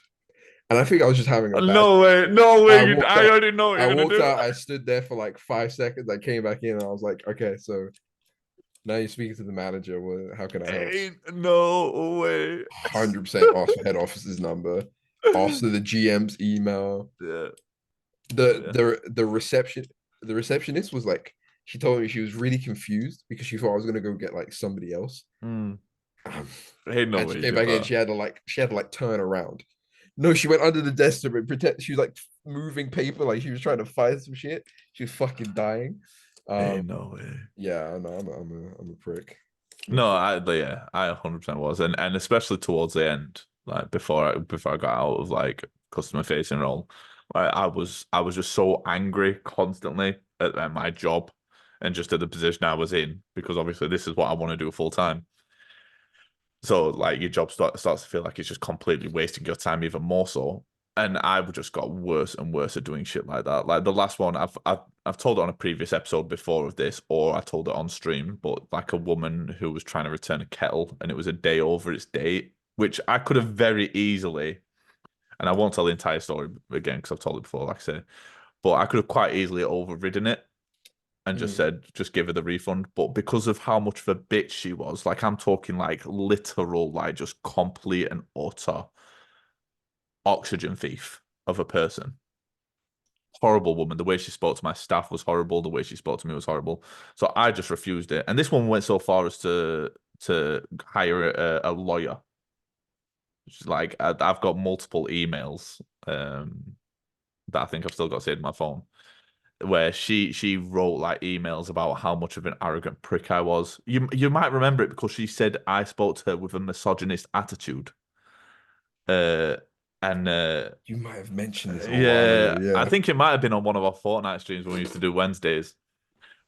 And I think I was just having a bad. No way, no I way. walked I out. already know what I you're gonna walked do. out. I stood there for like 5 seconds. I came back in and I was like, okay, so now you're speaking to the manager. Well, how can I help? Ain't no way. 100% ask for head office's number. Ask for the GM's email. Yeah, The yeah. the the reception the receptionist was like, she told me she was really confused because she thought I was gonna go get like somebody else. Mm. Um, Ain't no and way she you came did back in. that. She had to like turn around. No, she went under the desk to pretend she was like moving paper, like she was trying to find some shit. She was fucking dying. Um, Ain't no way. yeah, I know. I'm a prick. I'm a No, prick. yeah, I 100% was, and especially towards the end, like before I got out of like customer facing role, I was just so angry constantly at my job, and just at the position I was in, because obviously this is what I want to do full time. So like your job starts to feel like it's just completely wasting your time even more so. And I've just got worse and worse at doing shit like that. Like the last one, I've told it on a previous episode before of this, or I told it on stream, but like a woman who was trying to return a kettle, and it was a day over its date, which I could have very easily, and I won't tell the entire story again because I've told it before, like I say, but I could have quite easily overridden it and just Mm. said, just give her the refund. But because of how much of a bitch she was, like I'm talking like literal, like just complete and utter oxygen thief of a person. Horrible woman. The way she spoke to my staff was horrible. The way she spoke to me was horrible. So I just refused it. And this one went so far as to hire a lawyer. She's like I've got multiple emails that I think I've still got saved in my phone. where she wrote like emails about how much of an arrogant prick I was. You might remember it because she said I spoke to her with a misogynist attitude. Uh, and You might have mentioned this a while ago. yeah, I Yeah. think it might have been on one of our Fortnite streams when we used to do Wednesdays.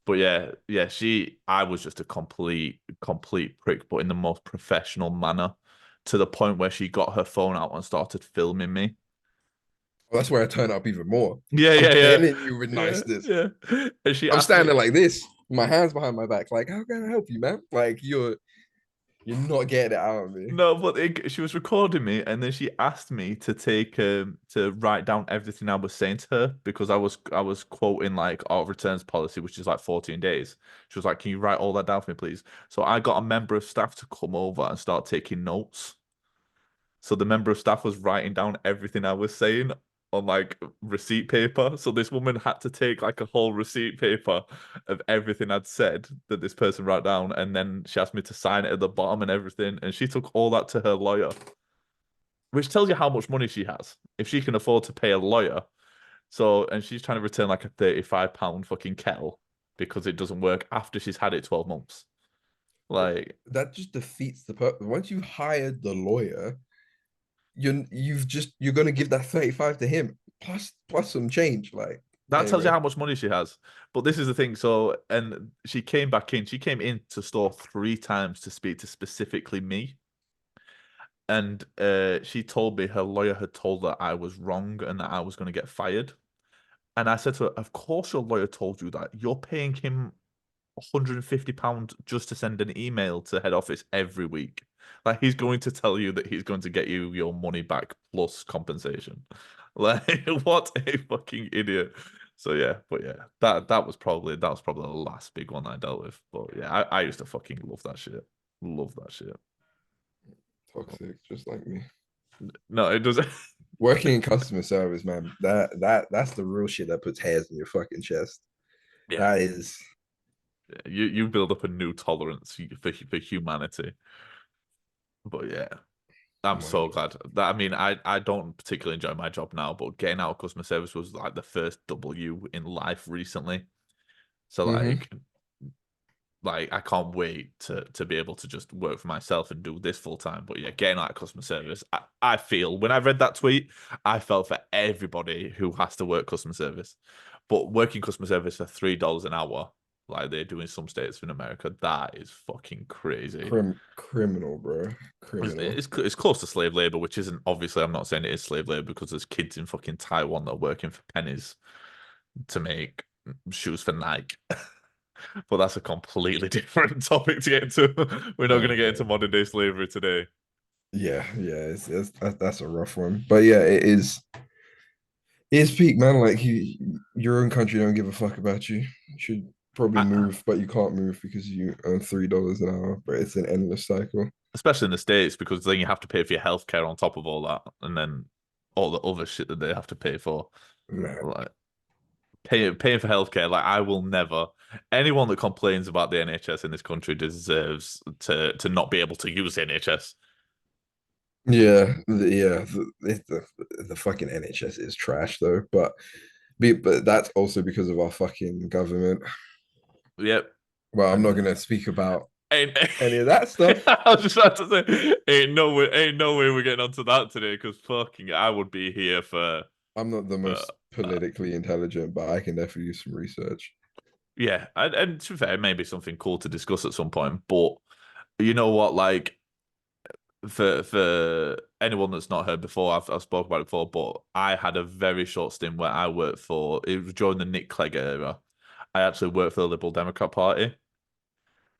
But yeah, I was just a complete prick, but in the most professional manner, to the point where she got her phone out and started filming me. Well, that's where I turn up even more. Yeah, I'm yeah, yeah, telling you with yeah, niceness. yeah. And she I'm asked me, standing like this, my hands behind my back, like, how can I help you, man? Like you're not getting it out of me. no, but she was recording me, and then she asked me to to write down everything I was saying to her because I was quoting like our returns policy, which is like 14 days. She was like, "Can you write all that down for me, please?" So I got a member of staff to come over and start taking notes. So the member of staff was writing down everything I was saying on like receipt paper. So this woman had to take like a whole receipt paper of everything I'd said that this person wrote down, and then she asked me to sign it at the bottom and everything. And she took all that to her lawyer, which tells you how much money she has. If she can afford to pay a lawyer. So, and she's trying to return like a £35 fucking kettle because it doesn't work after she's had it 12 months. Like, That just defeats the purpose. Once you hired the lawyer, you're gonna give that 35 to him plus some change. Like that tells you anyway. how much money she has. But this is the thing. So, and she came back in. She came into store 3 times to speak to specifically me. And she told me her lawyer had told her I was wrong and that I was going to get fired. And I said to her, "Of course, your lawyer told you that. You're paying him £150 just to send an email to head office every week. Like he's going to tell you that he's going to get you your money back plus compensation. Like what a fucking idiot." So yeah, but yeah, that was probably the last big one I dealt with. But yeah, I used to fucking love that shit. Love that shit. Toxic, just like me. No, it doesn't. Working in customer service, man, that's the real shit that puts hairs in your fucking chest. Yeah, That is, you build up a new tolerance for humanity. But yeah, I'm so money. glad that I mean I don't particularly enjoy my job now, but getting out of customer service was like the first W in life recently. So Mm-hmm. like I can't wait to be able to just work for myself and do this full time. But yeah, getting out of customer service, I feel when I read that tweet, I felt for everybody who has to work customer service. But working customer service for $3 an hour, like they do in some states in America, that is fucking crazy. Criminal, bro. It's, Criminal. it's it's close to slave labor, which isn't obviously. I'm not saying it is slave labor because there's kids in fucking Taiwan that are working for pennies to make shoes for Nike. But that's a completely different topic to get into. We're not going to get into modern day slavery today. Yeah. That's a rough one, but yeah, it's peak, man. Like your own country don't give a fuck about you. You should probably I, move, but you can't move because you earn $3 an hour. But it's an endless cycle. especially in the States, because then you have to pay for your healthcare on top of all that, and then all the other shit that they have to pay for. Man, Like paying for healthcare, like I will never. Anyone that complains about the NHS in this country deserves to not be able to use the NHS. the fucking NHS is trash though. But that's also because of our fucking government. Yep. Well, I'm not And gonna speak about ain't, any of that stuff. I was just about to say, ain't no way we're getting onto that today, because fucking, I would be here I'm not the for most politically intelligent, but I can definitely use some research. yeah, and to be fair, maybe something cool to discuss at some point. But you know what, like for anyone that's not heard before, I've spoken about it before, but I had a very short stint where I worked for it was during the Nick Clegg era. I actually worked for the Liberal Democrat Party.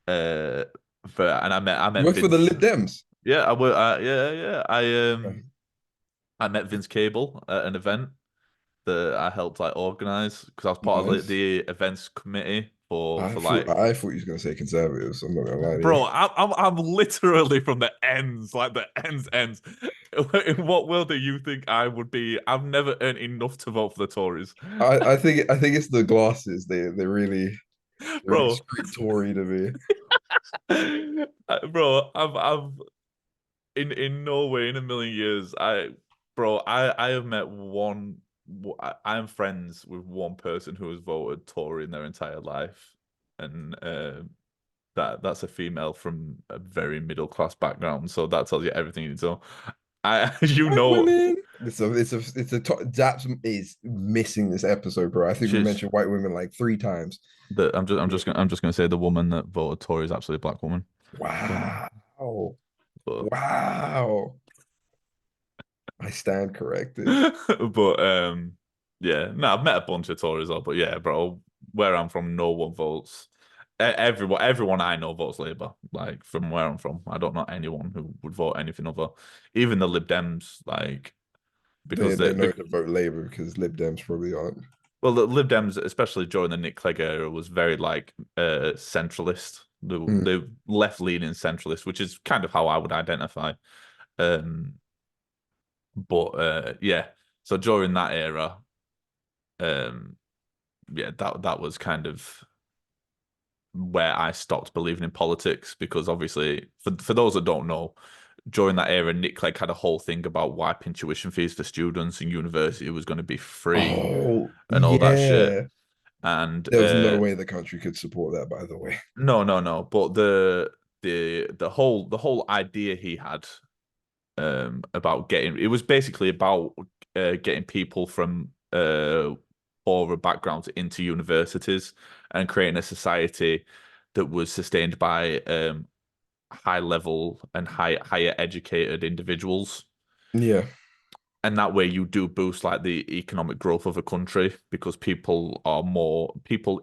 Uh, and I met You work for the Vince. Lib Dems. Yeah, I work. Yeah. Okay. I met Vince Cable at an event that I helped like organize because I was part of Nice. the events committee for like. I thought you was gonna say conservatives. I'm not gonna lie to you. Bro, I'm literally from the ends, like the ends. In what world do you think I would be? I've never earned enough to vote for the Tories, I think it's the glasses. They really bro. scream Tory to me. Bro, I've in no way in a million years, I have met one I'm friends with one person who has voted Tory in their entire life, and that's a female from a very middle class background. So that tells you everything you need to know. You White know, women. Zaps is missing this episode, bro. I think we she's mentioned white women like 3 times. I'm just gonna say the woman that voted Tory is actually a black woman. But, Wow. but Wow. I stand corrected. but yeah, no, I've met a bunch of Tories all, but yeah, bro, where I'm from, no one votes. Everyone I know votes Labour. Like from where I'm from, I don't know anyone who would vote anything other. Even the Lib Dems, like They because they know to vote Labour because Lib Dems probably aren't. well, the Lib Dems, especially during the Nick Clegg era, was very like centralist. Mm, The left leaning centralist, which is kind of how I would identify. Um, but yeah, so during that era, um, yeah, that was kind of where I stopped believing in politics because obviously, for those that don't know, during that era, Nick Clegg had a whole thing about wiping tuition fees for students and university was going to be free Oh, and all that shit. yeah. And There was no way the country could support that, by the way. no, but the whole idea he had about getting it was basically about getting people from poorer backgrounds into universities and creating a society that was sustained by high level and higher educated individuals. Yeah. And that way you do boost like the economic growth of a country because people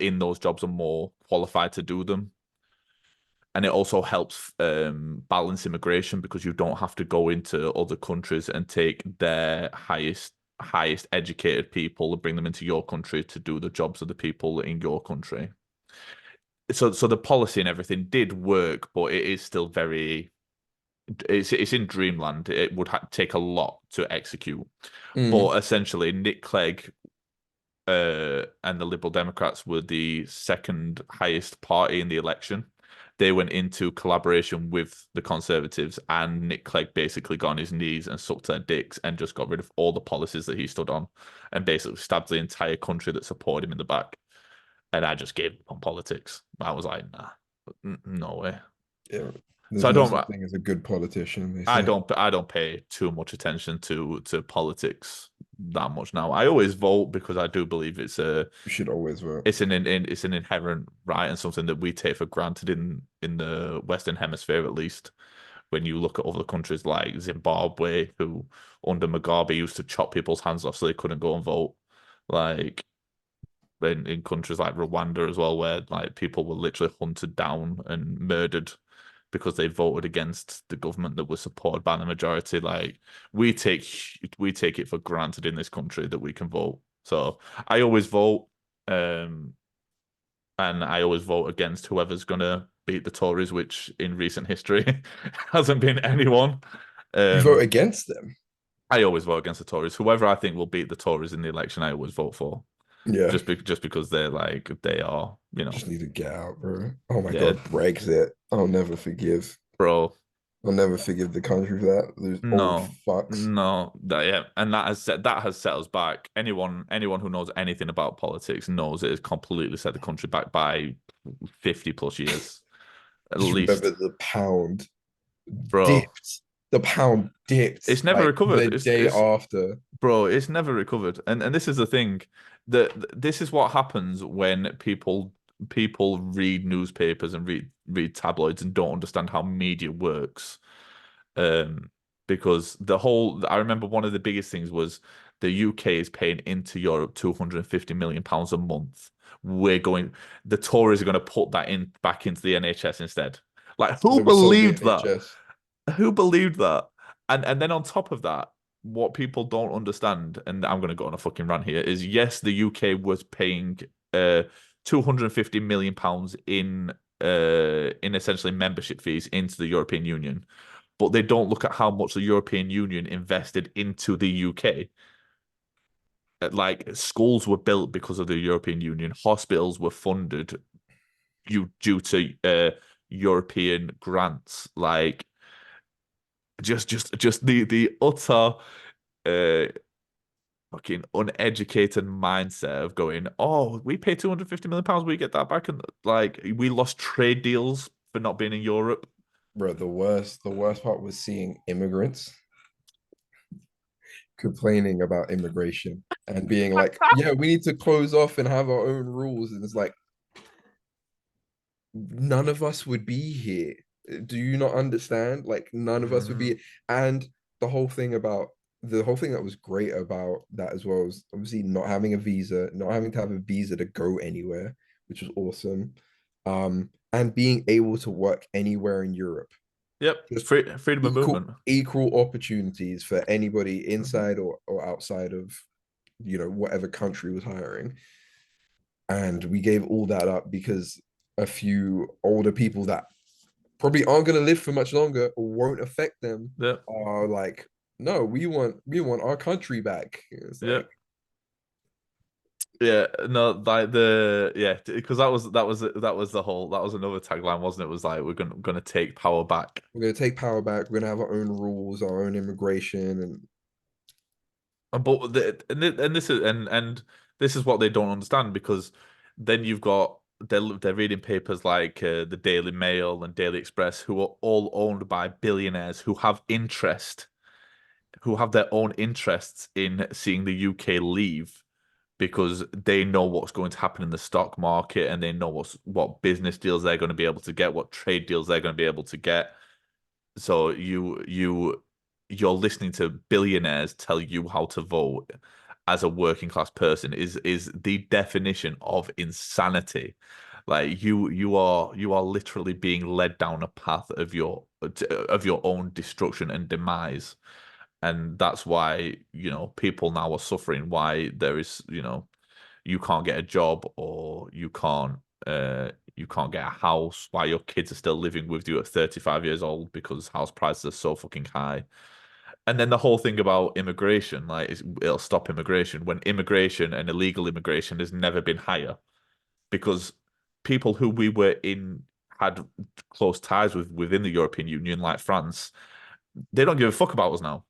in those jobs are more qualified to do them. And it also helps balance immigration because you don't have to go into other countries and take their highest educated people and bring them into your country to do the jobs of the people in your country. So the policy and everything did work, but it is still very it's in dreamland. It would take a lot to execute. Mm, But essentially, Nick Clegg and the Liberal Democrats were the second highest party in the election. They went into collaboration with the Conservatives, and Nick Clegg basically got on his knees and sucked their dicks and just got rid of all the policies that he stood on and basically stabbed the entire country that supported him in the back. And I just gave up on politics. I was like, nah, no way. yeah. So There's no such thing as a good politician, they say. I don't pay too much attention to politics that much now. I always vote because I do believe You should always vote. it's an inherent right and something that we take for granted in the Western Hemisphere at least. When you look at other countries like Zimbabwe, who under Mugabe used to chop people's hands off so they couldn't go and vote, like in countries like Rwanda as well, where like people were literally hunted down and murdered because they voted against the government that was supported by the majority. Like we take it for granted in this country that we can vote. So I always vote, um, and I always vote against whoever's gonna beat the Tories, which in recent history hasn't been anyone. You vote Um, against them. I always vote against the Tories. Whoever I think will beat the Tories in the election, I always vote for. Yeah. Just because they are, Just need to get out, bro. Oh my yeah, God, Brexit. I'll never forgive. bro. I'll never forgive the country for that. Those old No, fucks. no, yeah, and that has set us back. Anyone who knows anything about politics knows it has completely set the country back by 50 plus years, at Just remember least, the pound bro. dipped. The pound dipped It's never like the recovered. day after. Bro, it's never recovered. And this is the thing that this is what happens when people read newspapers and read tabloids and don't understand how media works. Um, because I remember one of the biggest things was the UK is paying into Europe 250 million pounds a month. The Tories are going to put that in back into the NHS instead. Like, who So we sold the believed that? NHS. Who believed that? And then on top of that, what people don't understand, and I'm going to go on a fucking rant here, is yes, the UK was paying 250 million pounds in essentially membership fees into the European Union, but they don't look at how much the European Union invested into the UK. Like schools were built because of the European Union, hospitals were funded due to European grants. Like just the utter uh fucking uneducated mindset of going, oh, we pay 250 million pounds, we get that back, and like we lost trade deals for not being in Europe. Bro, the worst part was seeing immigrants complaining about immigration and being like, yeah, we need to close off and have our own rules. And it's like, none of us would be here. Do you not understand? Like, none of us would Mhm. be. And the whole thing that was great about that as well was obviously not having a visa, not having to have a visa to go anywhere, which was awesome. And being able to work anywhere in Europe. Yep, Just freedom of equal movement. equal opportunities for anybody Mhm. inside or outside of whatever country was hiring. And we gave all that up because a few older people that probably aren't going to live for much longer or won't affect them Yep, are like, no, we want our country back. It's like, yep. Yeah, no, like because that was the whole that was another tagline, wasn't it? Was like we're gonna take power back. we're going to take power back, we're going to have our own rules, our own immigration. And But this is what they don't understand because then you've got they're reading papers like the Daily Mail and Daily Express who are all owned by billionaires who have their own interests in seeing the UK leave because they know what's going to happen in the stock market and they know what business deals they're going to be able to get, what trade deals they're going to be able to get. So you're listening to billionaires tell you how to vote as a working class person is the definition of insanity. Like you are literally being led down a path of your own destruction and demise. And that's why, people now are suffering, why there is, you can't get a job or you can't get a house, why your kids are still living with you at 35 years old because house prices are so fucking high. And then the whole thing about immigration, like it'll stop immigration when immigration and illegal immigration has never been higher because people who we were in had close ties with within the European Union, like France, they don't give a fuck about us now.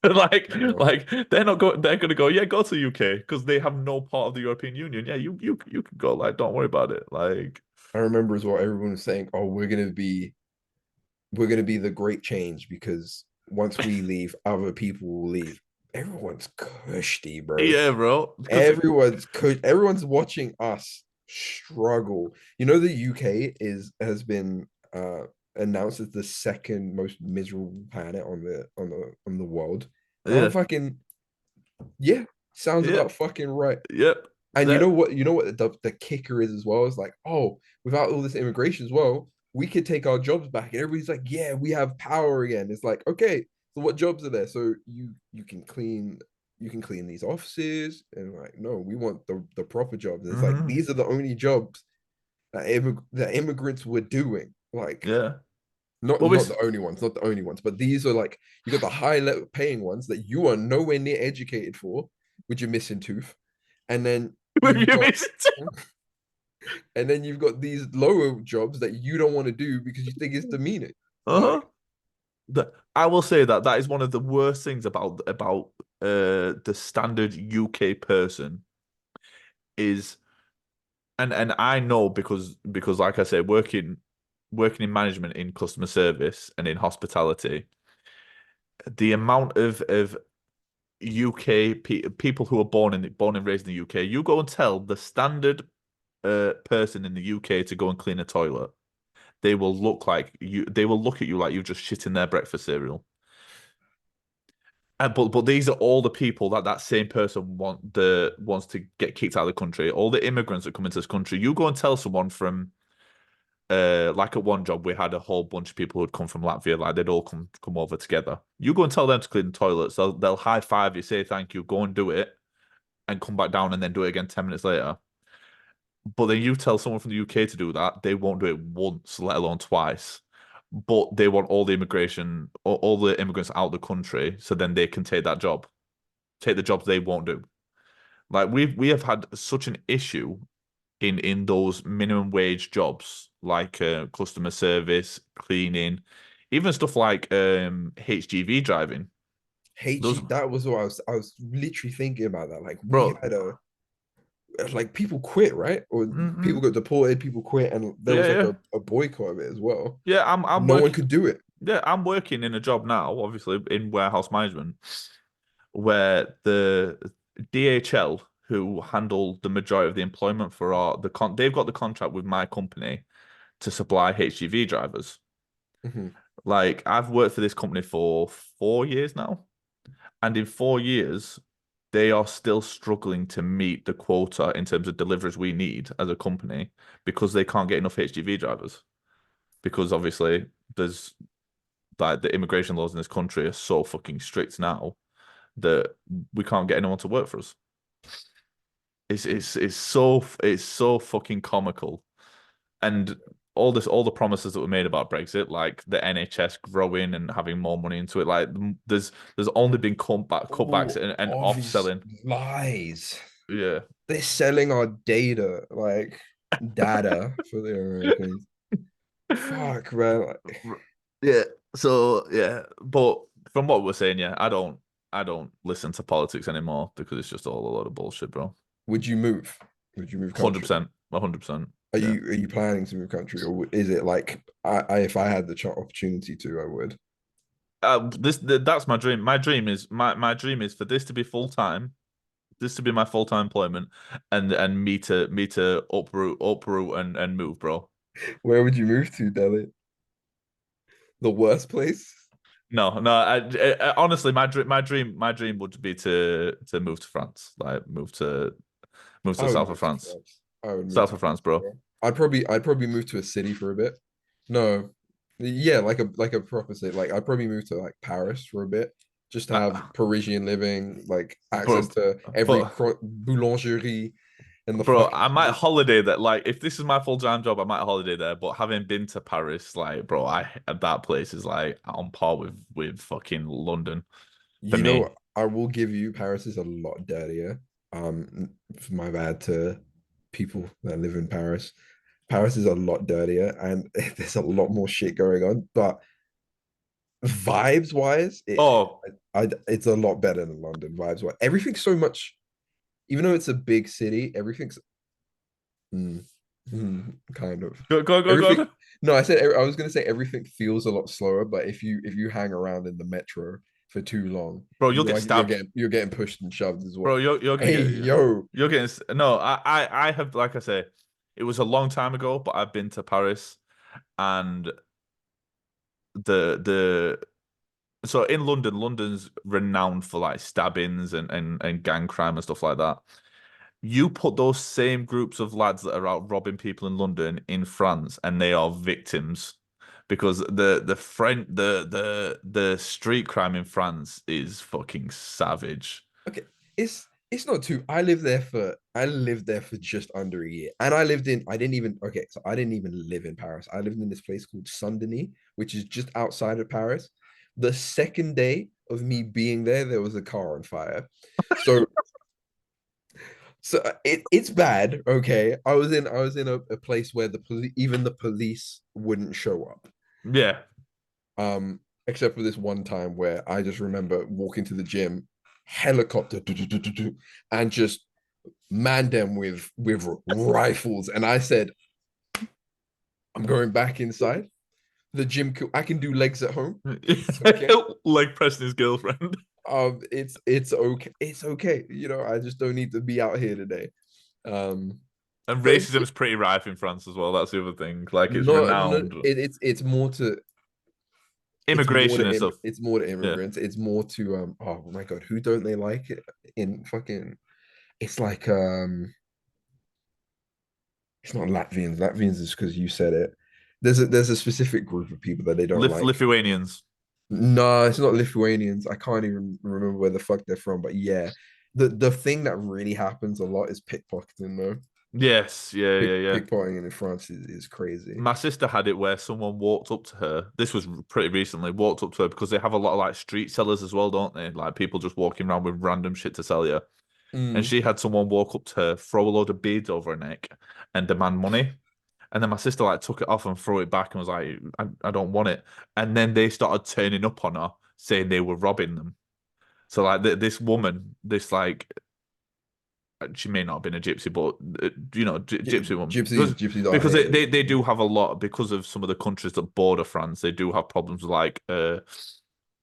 Like, yeah. like they're not going. They're gonna go. Yeah, go to the UK because they have no part of the European Union. Yeah, you can go. Like, don't worry about it. Like, I remember as well, everyone was saying, oh, we're gonna be the great change because once we leave, other people will leave. Everyone's cushy, bro. yeah, bro. Because Everyone's watching us struggle. You know, the UK has been announced as the second most miserable planet on the world. And I'm yeah, fucking, yeah, sounds yeah, about fucking right. yep. And you know That what? You know what the kicker is as well? It's like, oh, without all this immigration as well, we could take our jobs back. And everybody's like, yeah, we have power again. It's like, okay, so what jobs are there? So you can clean these offices. And like, no, we want the proper jobs. And it's like hmm these are the only jobs that immigrants were doing. Like, Yeah. not Well, not this the only ones, not the only ones, but these are like you got the high level paying ones that you are nowhere near educated for, with your missing tooth. And then with you've your got visit. and then you've got these lower jobs that you don't want to do because you think it's demeaning. Uh-huh. Like, I will say that is one of the worst things about the standard UK person is and I know because like I say, working in management in customer service and in hospitality, the amount of UK people who are born and raised in the UK, you go and tell the standard person in the UK to go and clean a toilet, they will look at you like you've just shit in their breakfast cereal. But these are all the people that same person wants to get kicked out of the country. All the immigrants that come into this country. You go and tell someone from like at one job we had a whole bunch of people who'd come from Latvia, like they'd all come over together. You go and tell them to clean the toilets. They'll high five you, say thank you, go and do it, and come back down and then do it again 10 minutes later. But then you tell someone from the UK to do that, they won't do it once, let alone twice. But they want all the immigrants out of the country, so then they can take the jobs they won't do. Like we have had such an issue in those minimum wage jobs, like customer service, cleaning, even stuff like HGV driving. Those, That was what I was literally thinking about that. Like we bro. had a like people quit, right? Or people Mm-mm, got deported, people quit, and there yeah, was like yeah, a boycott of it as well. yeah. I'm No one working. could do it. Yeah, I'm working in a job now, obviously in warehouse management, where the DHL, who handle the majority of the employment for they've got the contract with my company to supply HGV drivers. Mhm. Like I've worked for this company for 4 years now, and in 4 years, they are still struggling to meet the quota in terms of deliveries we need as a company because they can't get enough HGV drivers. Because obviously there's like the immigration laws in this country are so fucking strict now that we can't get anyone to work for us. It's so fucking comical. And all the promises that were made about Brexit, like the NHS growing and having more money into it, like there's only been cutbacks Oh, and off obvious selling. lies. Yeah. They're selling our data, like data for the Americans. Fuck, man. Like, Yeah. So yeah, but from what we're saying, yeah, I don't listen to politics anymore because it's just all a lot of bullshit, bro. would you move? Would you move country? 100%, 100%. Yeah. Are you planning to move country, or is it like if I had the opportunity to, I would? That's my dream. My dream is for this to be full time, this to be my full time employment, and me to uproot and move, bro. Where would you move to, Delhi? The worst place? No, no. Honestly, my dream would be to move to France, like move to I the would south of move to France, France. I would move south to of France, France, bro. bro. I'd probably move to a city for a bit. No, yeah, like a proper city. Like I'd probably move to like Paris for a bit, just to have Uh, Parisian living, like access but to every but boulangerie in the bro, fucking I might place. holiday there. Like, if this is my full-time job, I might holiday there. But having been to Paris, like, bro, that place is like on par with fucking London for You me. know, I will give you Paris is a lot dirtier. My bad to people that live in Paris. Paris is a lot dirtier and there's a lot more shit going on. But vibes wise, Oh, it's a lot better than London vibes wise. Everything's so much, even though it's a big city, everything's mm, kind of go go go everything. go, No, I was gonna say everything feels a lot slower, but if you hang around in the metro for too long, bro! you You'll know, get like stabbed, you're getting pushed and shoved as bro. well. You're gonna Hey, get yo, you're getting no. I have, like I say, it was a long time ago, but I've been to Paris, and the so in London, London's renowned for like stabbings and gang crime and stuff like that. You put those same groups of lads that are out robbing people in London in France, and they are victims because the street crime in France is fucking savage. okay, it's not too. I lived there for just under a year, and I didn't even okay, so I didn't even live in Paris. I lived in this place called Saint-Denis, which is just outside of Paris. The second day of me being there, there was a car on fire. So it's bad. Okay, I was in a place where even the police wouldn't show up. Yeah. Except for this one time where I just remember walking to the gym, helicopter, and just man them with rifles, and I said, I'm going back inside the gym. I can do legs at home. It's okay. Like pressing his girlfriend. It's okay. It's okay. You know, I just don't need to be out here today. Um, And but it's racism's pretty rife in France as well. That's the other thing. Like it's no, renowned. it's more to Immigration and stuff. it's more to Yeah. immigrants. It's more to oh my god, who don't they like it in fucking it's like it's not Latvians. Latvians is because you said it. There's a specific group of people that they don't like. Lithuanians. No, it's not Lithuanians. I can't even remember where the fuck they're from. But yeah, the thing that really happens a lot is pickpocketing though. Yes, yeah, yeah, yeah. Pickpocketing in France is crazy. My sister had it where someone walked up to her. This was pretty recently. Walked up to her because they have a lot of like street sellers as well, don't they? Like people just walking around with random shit to sell you. And Mm. she had someone walk up to her, throw a load of beads over her neck, and demand money. And then my sister like took it off and threw it back and was like, I don't want it. And then they started turning up on her, saying they were robbing them. So like this woman, this like she may not have been a gypsy, but gypsy woman Gypsies are because here. they do have a lot because of some of the countries that border France. They do have problems with like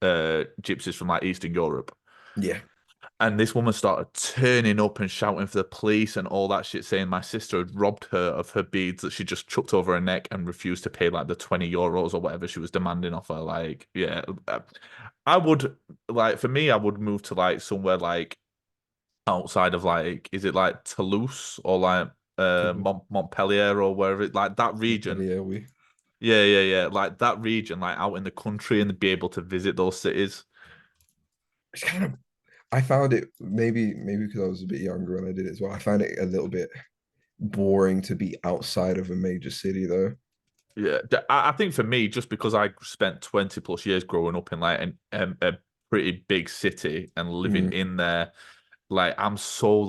gypsies from like Eastern Europe. Yeah, And this woman started turning up and shouting for the police and all that shit, saying my sister had robbed her of her beads that she just chucked over her neck and refused to pay like the 20 euros or whatever she was demanding off her. Like, yeah, I would like for me, I would move to like somewhere like outside of like, is it like Toulouse or like Montpellier or wherever it like that region? yeah. We. Yeah, yeah, yeah. Like that region, like out in the country and be able to visit those cities. It's kind of. I found it maybe because I was a bit younger when I did it as well. I found it a little bit boring to be outside of a major city though. Yeah, I think for me, just because I spent 20 plus years growing up in like a pretty big city and living Mm, in there, like I'm so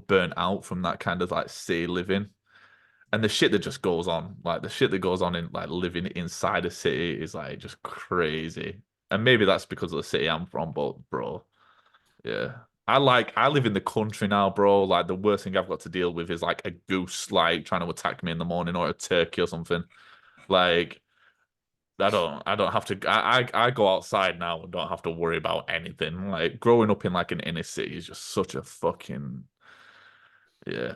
burnt out from that kind of like city living. And the shit that just goes on, like the shit that goes on in like living inside a city is like just crazy. And maybe that's because of the city I'm from, but bro, yeah. I live in the country now, bro. Like the worst thing I've got to deal with is like a goose like trying to attack me in the morning or a turkey or something. Like I don't have to I go outside now and don't have to worry about anything. Like growing up in like an inner city is just such a fucking yeah,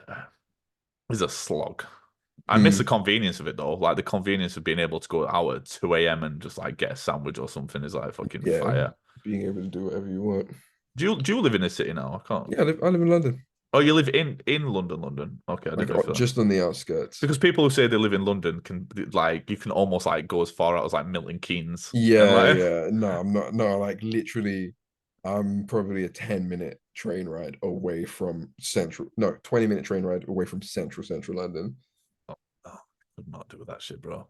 it's a slog. I miss the mm. convenience of it though. Like the convenience of being able to go out at 2 a.m. and just like get a sandwich or something is like fucking Yeah, fire. being able to do whatever you want. Do you live in a city now? I can't. Yeah, I live in London, Oh, you live in London, London. Okay, I didn't like know if that. just on the outskirts. Because people who say they live in London can like you can almost like go as far out as like Milton Keynes and Yeah, like yeah. No, I'm not. No, like literally, I'm probably a 10-minute train ride away from central. No, 20-minute train ride away from central London. oh, oh, could not do that shit, bro.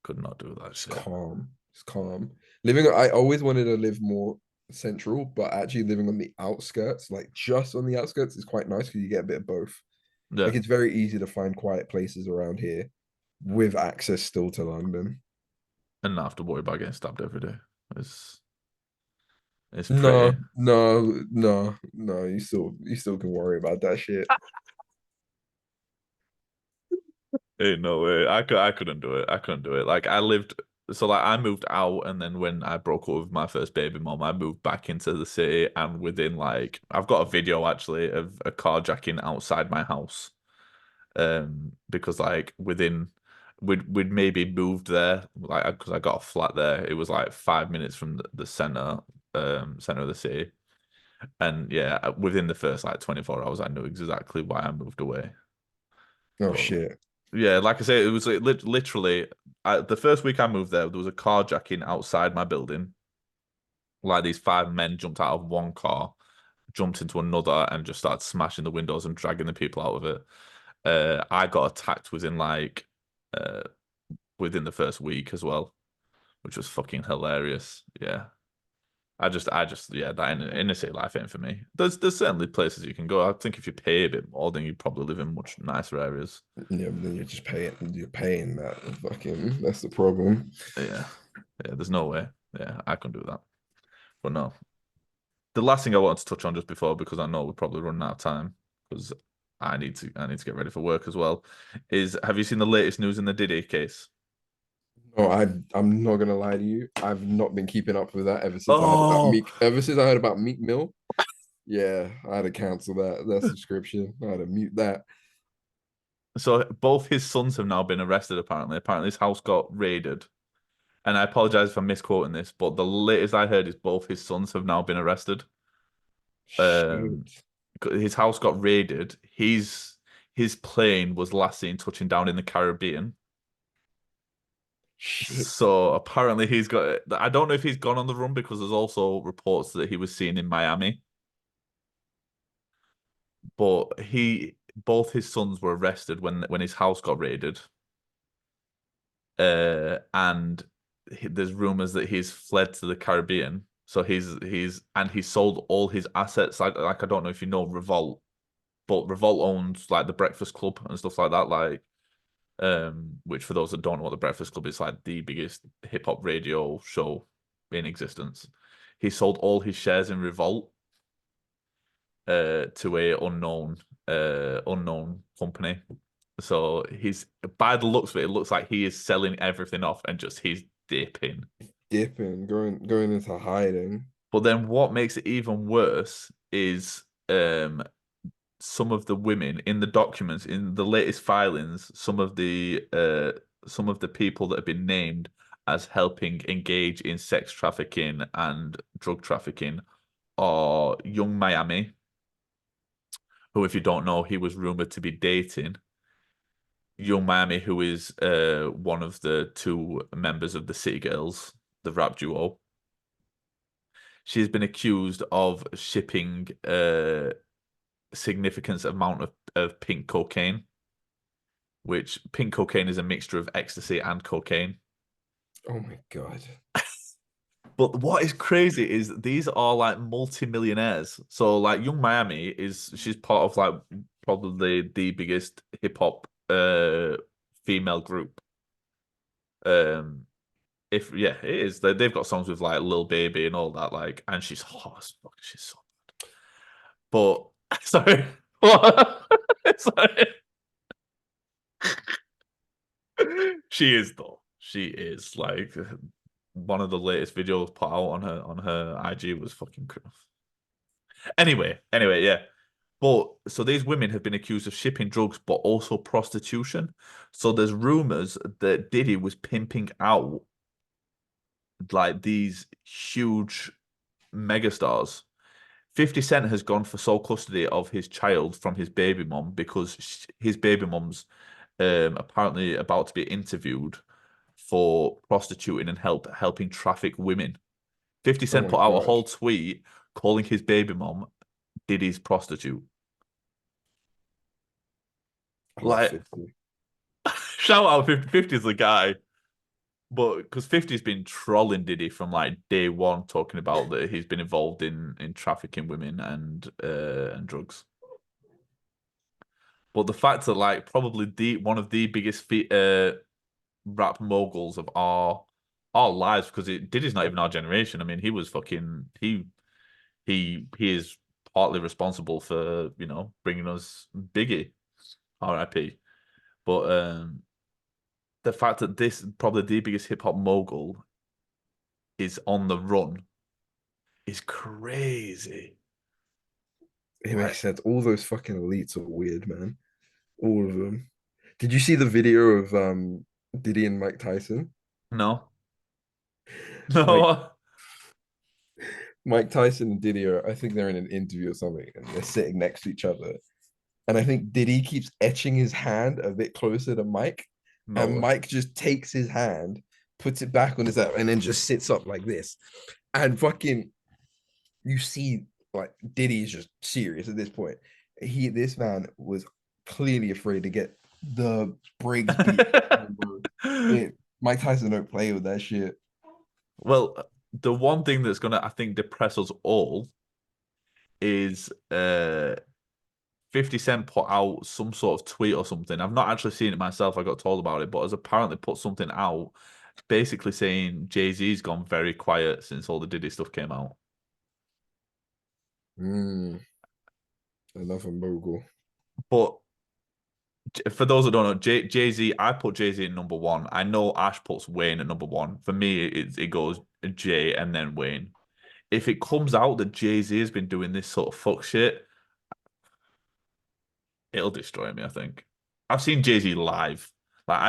Could not do that It's shit. calm. It's calm. I always wanted to live more central, but actually living on the outskirts, like just on the outskirts, is quite nice because you get a bit of both. Like Yeah, it's very easy to find quiet places around here with access still to London. and not have to worry about getting stabbed every day. It's it's No, pretty. no, no, no. You still can worry about that shit. Ain't no way. I couldn't do it. I couldn't do it. Like I lived so like I moved out and then when I broke up with my first baby mom, I moved back into the city and within like I've got a video actually of a carjacking outside my house. Because like within we'd maybe moved there like because I got a flat there. It was like 5 minutes from the center of the city. And yeah, within the first like 24 hours I knew exactly why I moved away. Oh But shit. yeah, like I say, it was like, literally the first week I moved there was a carjacking outside my building. Like these five men jumped out of one car, jumped into another, and just started smashing the windows and dragging the people out of it. I got attacked uh within the first week as well, which was fucking hilarious. Yeah. Yeah, that inner city life ain't for me. There's certainly places you can go. I think if you pay a bit more, then you probably live in much nicer areas. Yeah, but then you're just paying. You're paying that fucking. That's the problem. Yeah. Yeah, there's no way. Yeah, I can do that. But no. The last thing I wanted to touch on just before, because I know we're probably running out of time, because I need to get ready for work as well, is have you seen the latest news in the Diddy case? No, I'm not gonna lie to you. I've not been keeping up with that ever since I heard about Oh, Meek. Ever since I heard about Meek Mill, yeah, I had to cancel that subscription. I had to mute that. so both his sons have now been arrested, apparently. Apparently his house got raided. And I apologize if I'm misquoting this, but the latest I heard is both his sons have now been arrested. Um, Shit. his house got raided. His plane was last seen touching down in the Caribbean. Shit. So apparently he's got. I don't know if he's gone on the run because there's also reports that he was seen in Miami. But both his sons were arrested when his house got raided. And there's rumors that he's fled to the Caribbean. So he sold all his assets. Like I don't know if you know Revolt, but Revolt owns like the Breakfast Club and stuff like that. Like which for those that don't know what the Breakfast Club is, like the biggest hip hop radio show in existence. he sold all his shares in Revolt to a unknown company. So he's, by the looks of it looks like he is selling everything off and just he's dipping. Dipping, going into hiding. But then what makes it even worse is some of the women in the documents, in the latest filings, some of the people that have been named as helping engage in sex trafficking and drug trafficking are Young Miami, who, if you don't know, he was rumored to be dating. Young Miami, who is one of the two members of the City Girls, the rap duo. She's been accused of shipping a significant amount of pink cocaine, which pink cocaine is a mixture of ecstasy and cocaine. Oh my God. But what is crazy is these are like multi-millionaires. So like Young Miami she's part of like probably the biggest hip hop female group. Um if yeah, it is. They've got songs with like Lil Baby and all that, like, and she's hot as fuck. She's so but sorry. What? Sorry. She is though. She is like one of the latest videos put out on her IG was fucking cool. Anyway, yeah. But so these women have been accused of shipping drugs, but also prostitution. So there's rumors that Diddy was pimping out like these huge megastars. 50 Cent has gone for sole custody of his child from his baby mom because his baby mom's apparently about to be interviewed for prostituting and helping traffic women. 50 Oh Cent my put out a God. whole tweet calling his baby mom Diddy's prostitute. I love Like, 50. shout out 50. 50 is the guy. But because 50's been trolling Diddy from like day one, talking about that he's been involved in trafficking women and drugs. But the fact that like probably the one of the biggest rap moguls of our lives, because Diddy's not even our generation. I mean, he was fucking he is partly responsible for bringing us Biggie, R.I.P. But the fact that this probably the biggest hip hop mogul is on the run is crazy. It Like, makes sense. All those fucking elites are weird, man. All of them. Did you see the video of Diddy and Mike Tyson? no, Like no. Mike Tyson and Diddy are, I think they're in an interview or something, and they're sitting next to each other. And I think Diddy keeps etching his hand a bit closer to Mike, No and way. Mike just takes his hand, puts it back on his lap, and then just sits up like this. And fucking, you see, like Diddy is just serious at this point. This man was clearly afraid to get the brakes beat. Mike Tyson don't play with that shit. Well, the one thing that's gonna, I think, depress us all is 50 Cent put out some sort of tweet or something. I've not actually seen it myself. I got told about it, but has apparently put something out basically saying Jay-Z's gone very quiet since all the Diddy stuff came out. Mm, another mogul. But for those that don't know, Jay-Z, I put Jay-Z at number one. I know Ash puts Wayne at number one. For me, it goes Jay and then Wayne. If it comes out that Jay-Z has been doing this sort of fuck shit, it'll destroy me, I think. I've seen Jay-Z live. Like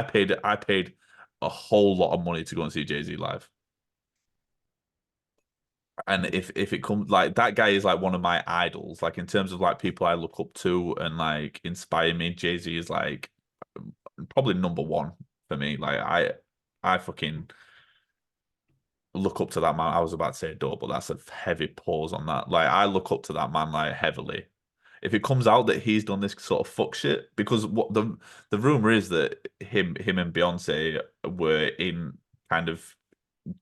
I paid a whole lot of money to go and see Jay-Z live. And if it comes like that guy is like one of my idols, like in terms of like people I look up to and like inspire me, Jay-Z is like probably number one for me. Like I fucking look up to that man. I was about to say adore, but that's a heavy pause on that. Like I look up to that man like heavily. If it comes out that he's done this sort of fuck shit, because what the rumor is that him and Beyonce were in kind of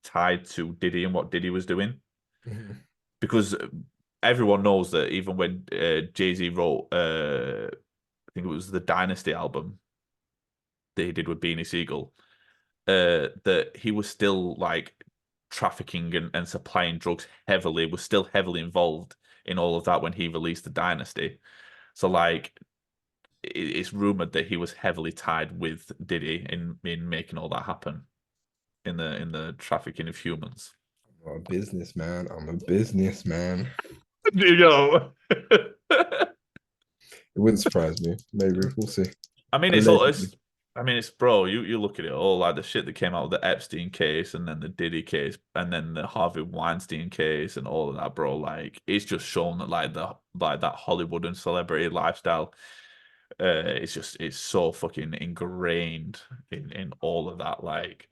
tied to Diddy and what Diddy was doing, Mhm. because everyone knows that even when Jay-Z wrote, I think it was the Dynasty album that he did with Beanie Siegel, that he was still like trafficking and supplying drugs heavily, was still heavily involved in all of that when he released the Dynasty. So like it's rumored that he was heavily tied with Diddy in making all that happen in the trafficking of humans. I'm a businessman. I'm a businessman. Yo. It wouldn't surprise me. Maybe we'll see. I mean, Allegedly. it's bro. You look at it all like the shit that came out of the Epstein case, and then the Diddy case, and then the Harvey Weinstein case, and all of that, bro. Like, it's just shown that like that Hollywood and celebrity lifestyle. It's so fucking ingrained in all of that. Like,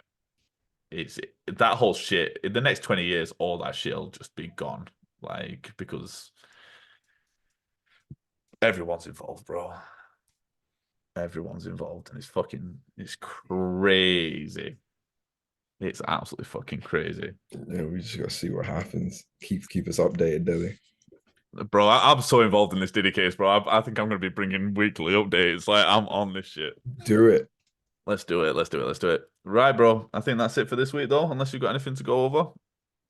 it's that whole shit. In the next 20 years, all that shit'll just be gone. Like, because everyone's involved, bro. Everyone's involved, and it's crazy. It's absolutely fucking crazy. Yeah, we just gotta see what happens. Keep us updated, Dilly. Bro, I'm so involved in this Diddy case, bro. I think I'm gonna be bringing weekly updates. Like, I'm on this shit. Do it. Let's do it. Let's do it. Let's do it. Right, bro. I think that's it for this week, though. Unless you've got anything to go over.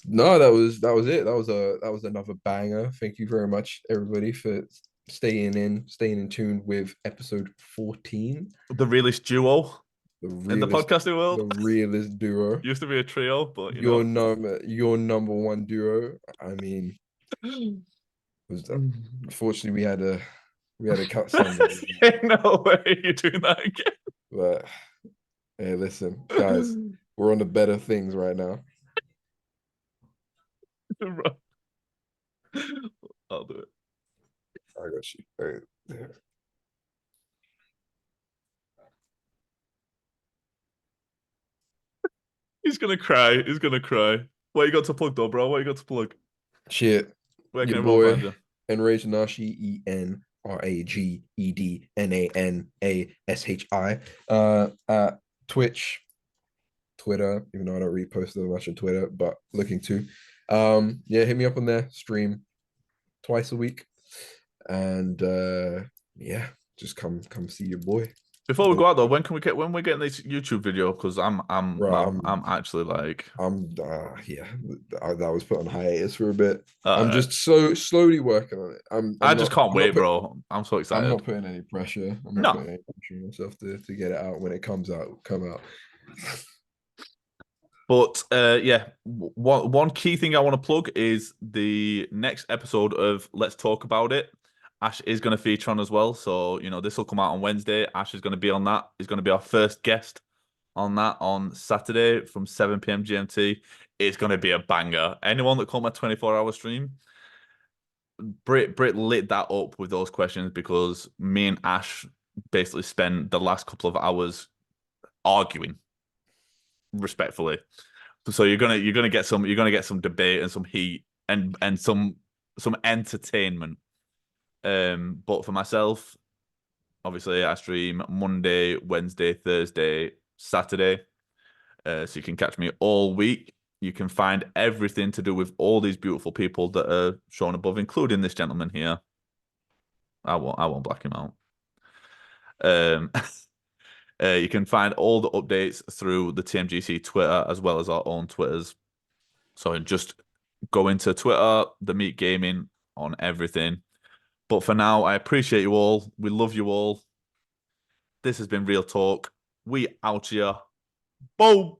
No, that was it. That was another banger. Thank you very much, everybody, for staying in tune with episode 14. The realest duo The in the realest podcasting world. the realest duo. Used to be a trio, but Your number one duo. I mean, was unfortunately we had to cut some, No way you're doing that again. but hey, listen, guys, we're on the better things right now. I'll do it. I got you. All right, there. He's gonna cry. He's gonna cry. What you got to plug though, bro? What you got to plug? Shit. Where can Your everyone find boy, you? ENRAGEDNASHI, ENRAGEDNANASHI. At Twitch, Twitter, even though I don't really post that much on Twitter, but looking to. Yeah, hit me up on there, stream twice a week. And yeah, just come see your boy. Before we go out though, when we're getting this YouTube video? Because Bro, I'm actually like yeah, that was put on hiatus for a bit. I'm uh, just so slowly working on it. I just can't wait, bro. I'm so I'm excited. not putting any pressure. I'm not No, putting any pressure on myself to get it out when it comes out. Come out. but yeah, one key thing I want to plug is the next episode of Let's Talk About It. Ash is going to feature on as well, so you know this will come out on Wednesday. Ash is going to be on that. He's going to be our first guest on that on Saturday from 7 p.m. GMT. It's going to be a banger. Anyone that caught my 24-hour stream, Brit lit that up with those questions because me and Ash basically spent the last couple of hours arguing respectfully. So you're gonna get some debate and some heat and some entertainment. But for myself, obviously I stream Monday, Wednesday, Thursday, Saturday. So you can catch me all week. You can find everything to do with all these beautiful people that are shown above, including this gentleman here. I won't black him out. Um, you can find all the updates through the TMGC Twitter as well as our own Twitters. So just go into Twitter, the Meat Gaming on everything. But for now, I appreciate you all. We love you all. This has been Real Talk. We out here. Boom.